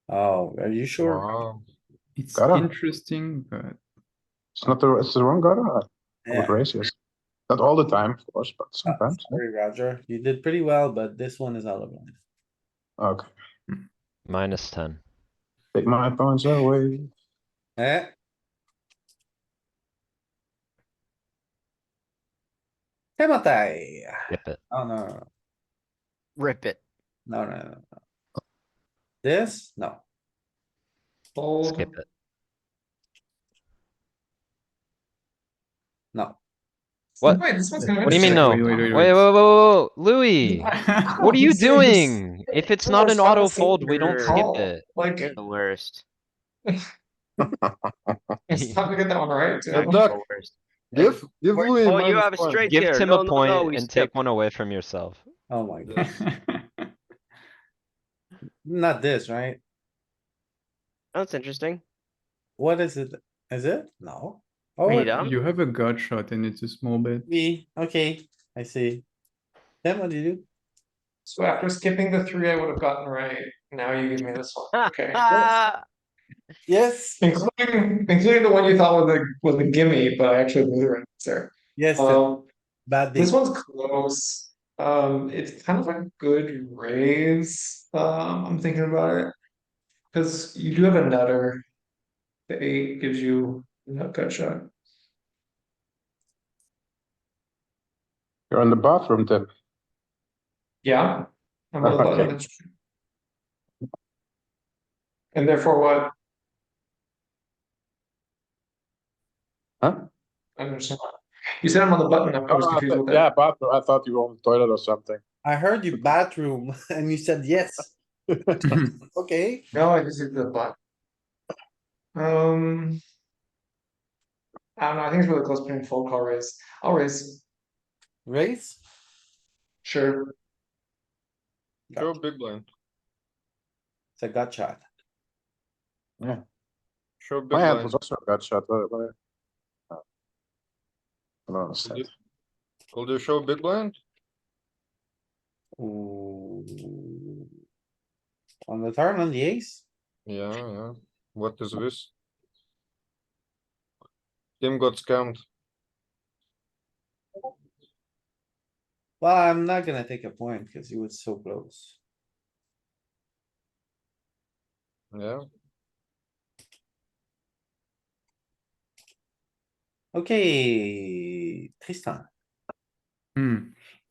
Oh, are you sure? Wow. It's Gotta. interesting, but It's not the, it's the wrong gutter. I Yeah. would raise, yes. Not all the time, of course, but sometimes. Sorry, Roger, you did pretty well, but this one is out of line. Okay, -10. take my points away. Eh? Timothy. Skip it. Oh, no, Rip it. no. This? No. Fold. Skip it. No. What? Wait, this one's kind of What do you mean interesting. no? Wait, Wait, whoa, whoa, whoa, whoa, Louis, what are you This thing is- doing? If it's Oh, not an stop auto the thing fold, we don't here. skip Call. it. Like, You're the worst. it's time to get that one right. Good too. luck. The worst. Give Louis Oh, you minus have a one. straight Give here. Tim No, a no, point no, we and skip. take one away from yourself. Oh my god, Yes. not this, right? That's interesting. What is it? Is it? No. Oh, Are you it- dumb? you have a gut shot and it's a small bet. me, okay, I see. Then what do you do? So after skipping the 3, I would have gotten right. Now you give me this one. Okay. Yes, Including the one you thought was a gimme, but I actually blew the right answer. yes, bad This day. one's close. It's kind of a good raise. I'm thinking about it. Because you do have a nutter. The 8 gives you a nut cut shot. You're in the bathroom, Tim. Yeah. I'm on the button. Okay. That's true. And therefore what? Huh? I don't understand. You said I'm on the button. I was confused with that. Yeah, bathroom. I thought you were on the toilet or something. I heard you bathroom and you said yes. Okay, No, I just hit the button. I don't know. I think it's really close between fold call raise. I'll raise. raise? Sure. Show big blind. It's a gut shot. Show big My hand blind. was also a gut shot, but I don't understand. Could you show big blind? Ooh. On the turn on the ace? Yeah. What is this? Tim got scammed. Well, I'm not gonna take a point because he was so close. Yeah. Okay, Tristan.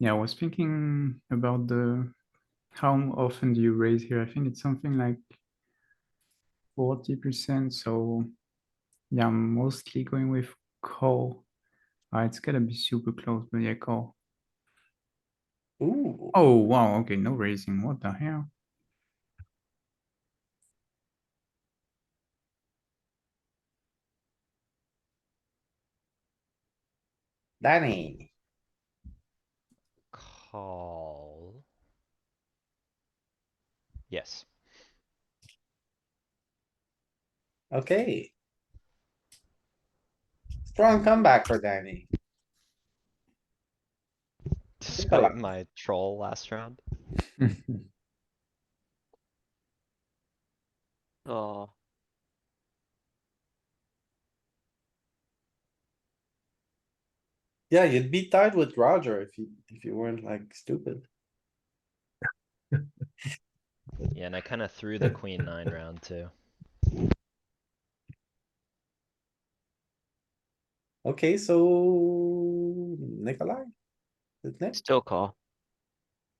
Yeah, I was thinking about the how often do you raise here? I think it's something like 40%. So yeah, I'm mostly going with call. It's gonna be super close, but yeah, call. Ooh, Oh wow, okay, no raising. What the hell? Danny. Call. Yes. Okay. Strong comeback for Danny. Despite my troll last round. Oh, Yeah, you'd be tied with Roger if you weren't like stupid. Yeah, and I kinda threw the queen nine round too. Okay, so Nikolai? Is it Nick? still call.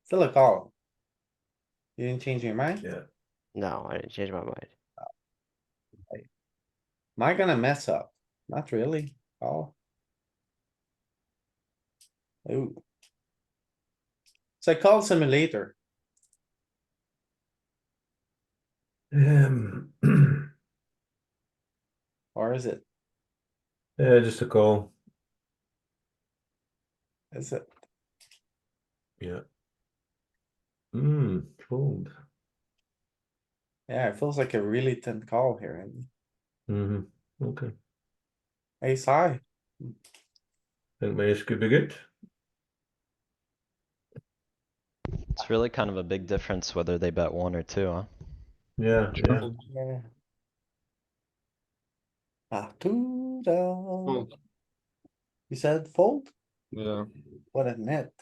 Still a call. You didn't change your mind? Yeah. No, I didn't change my mind. Am I gonna mess up? Not really. Oh. Ooh. It's a call simulator. Or is it? Yeah, just a call. Is it? Yeah. Fold. Yeah, it feels like a really thin call here. Okay. Ace high. Think Mace could be good. It's really kind of a big difference whether they bet one or two, huh? Yeah, yeah. Fold. Yeah. Ah, two down. Fold. You said fold? Yeah. What a net.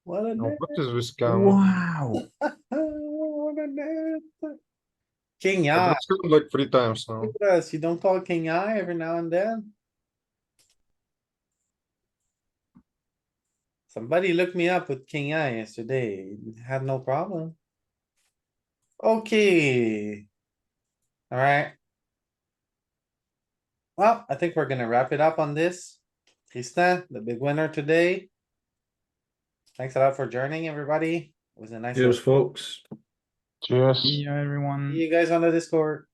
What a Now, net. what is this scam? Wow. What a net. King I eye. got scammed like 3 times now. Look at us, you don't call king eye every now and then? Somebody looked me up with king eye yesterday, had no problem. Okay. Alright. Well, I think we're gonna wrap it up on this. Tristan, the big winner today. Thanks a lot for joining, everybody. It was a nice. Cheers, little- folks. Cheers. Yeah, everyone. See you guys on the Discord.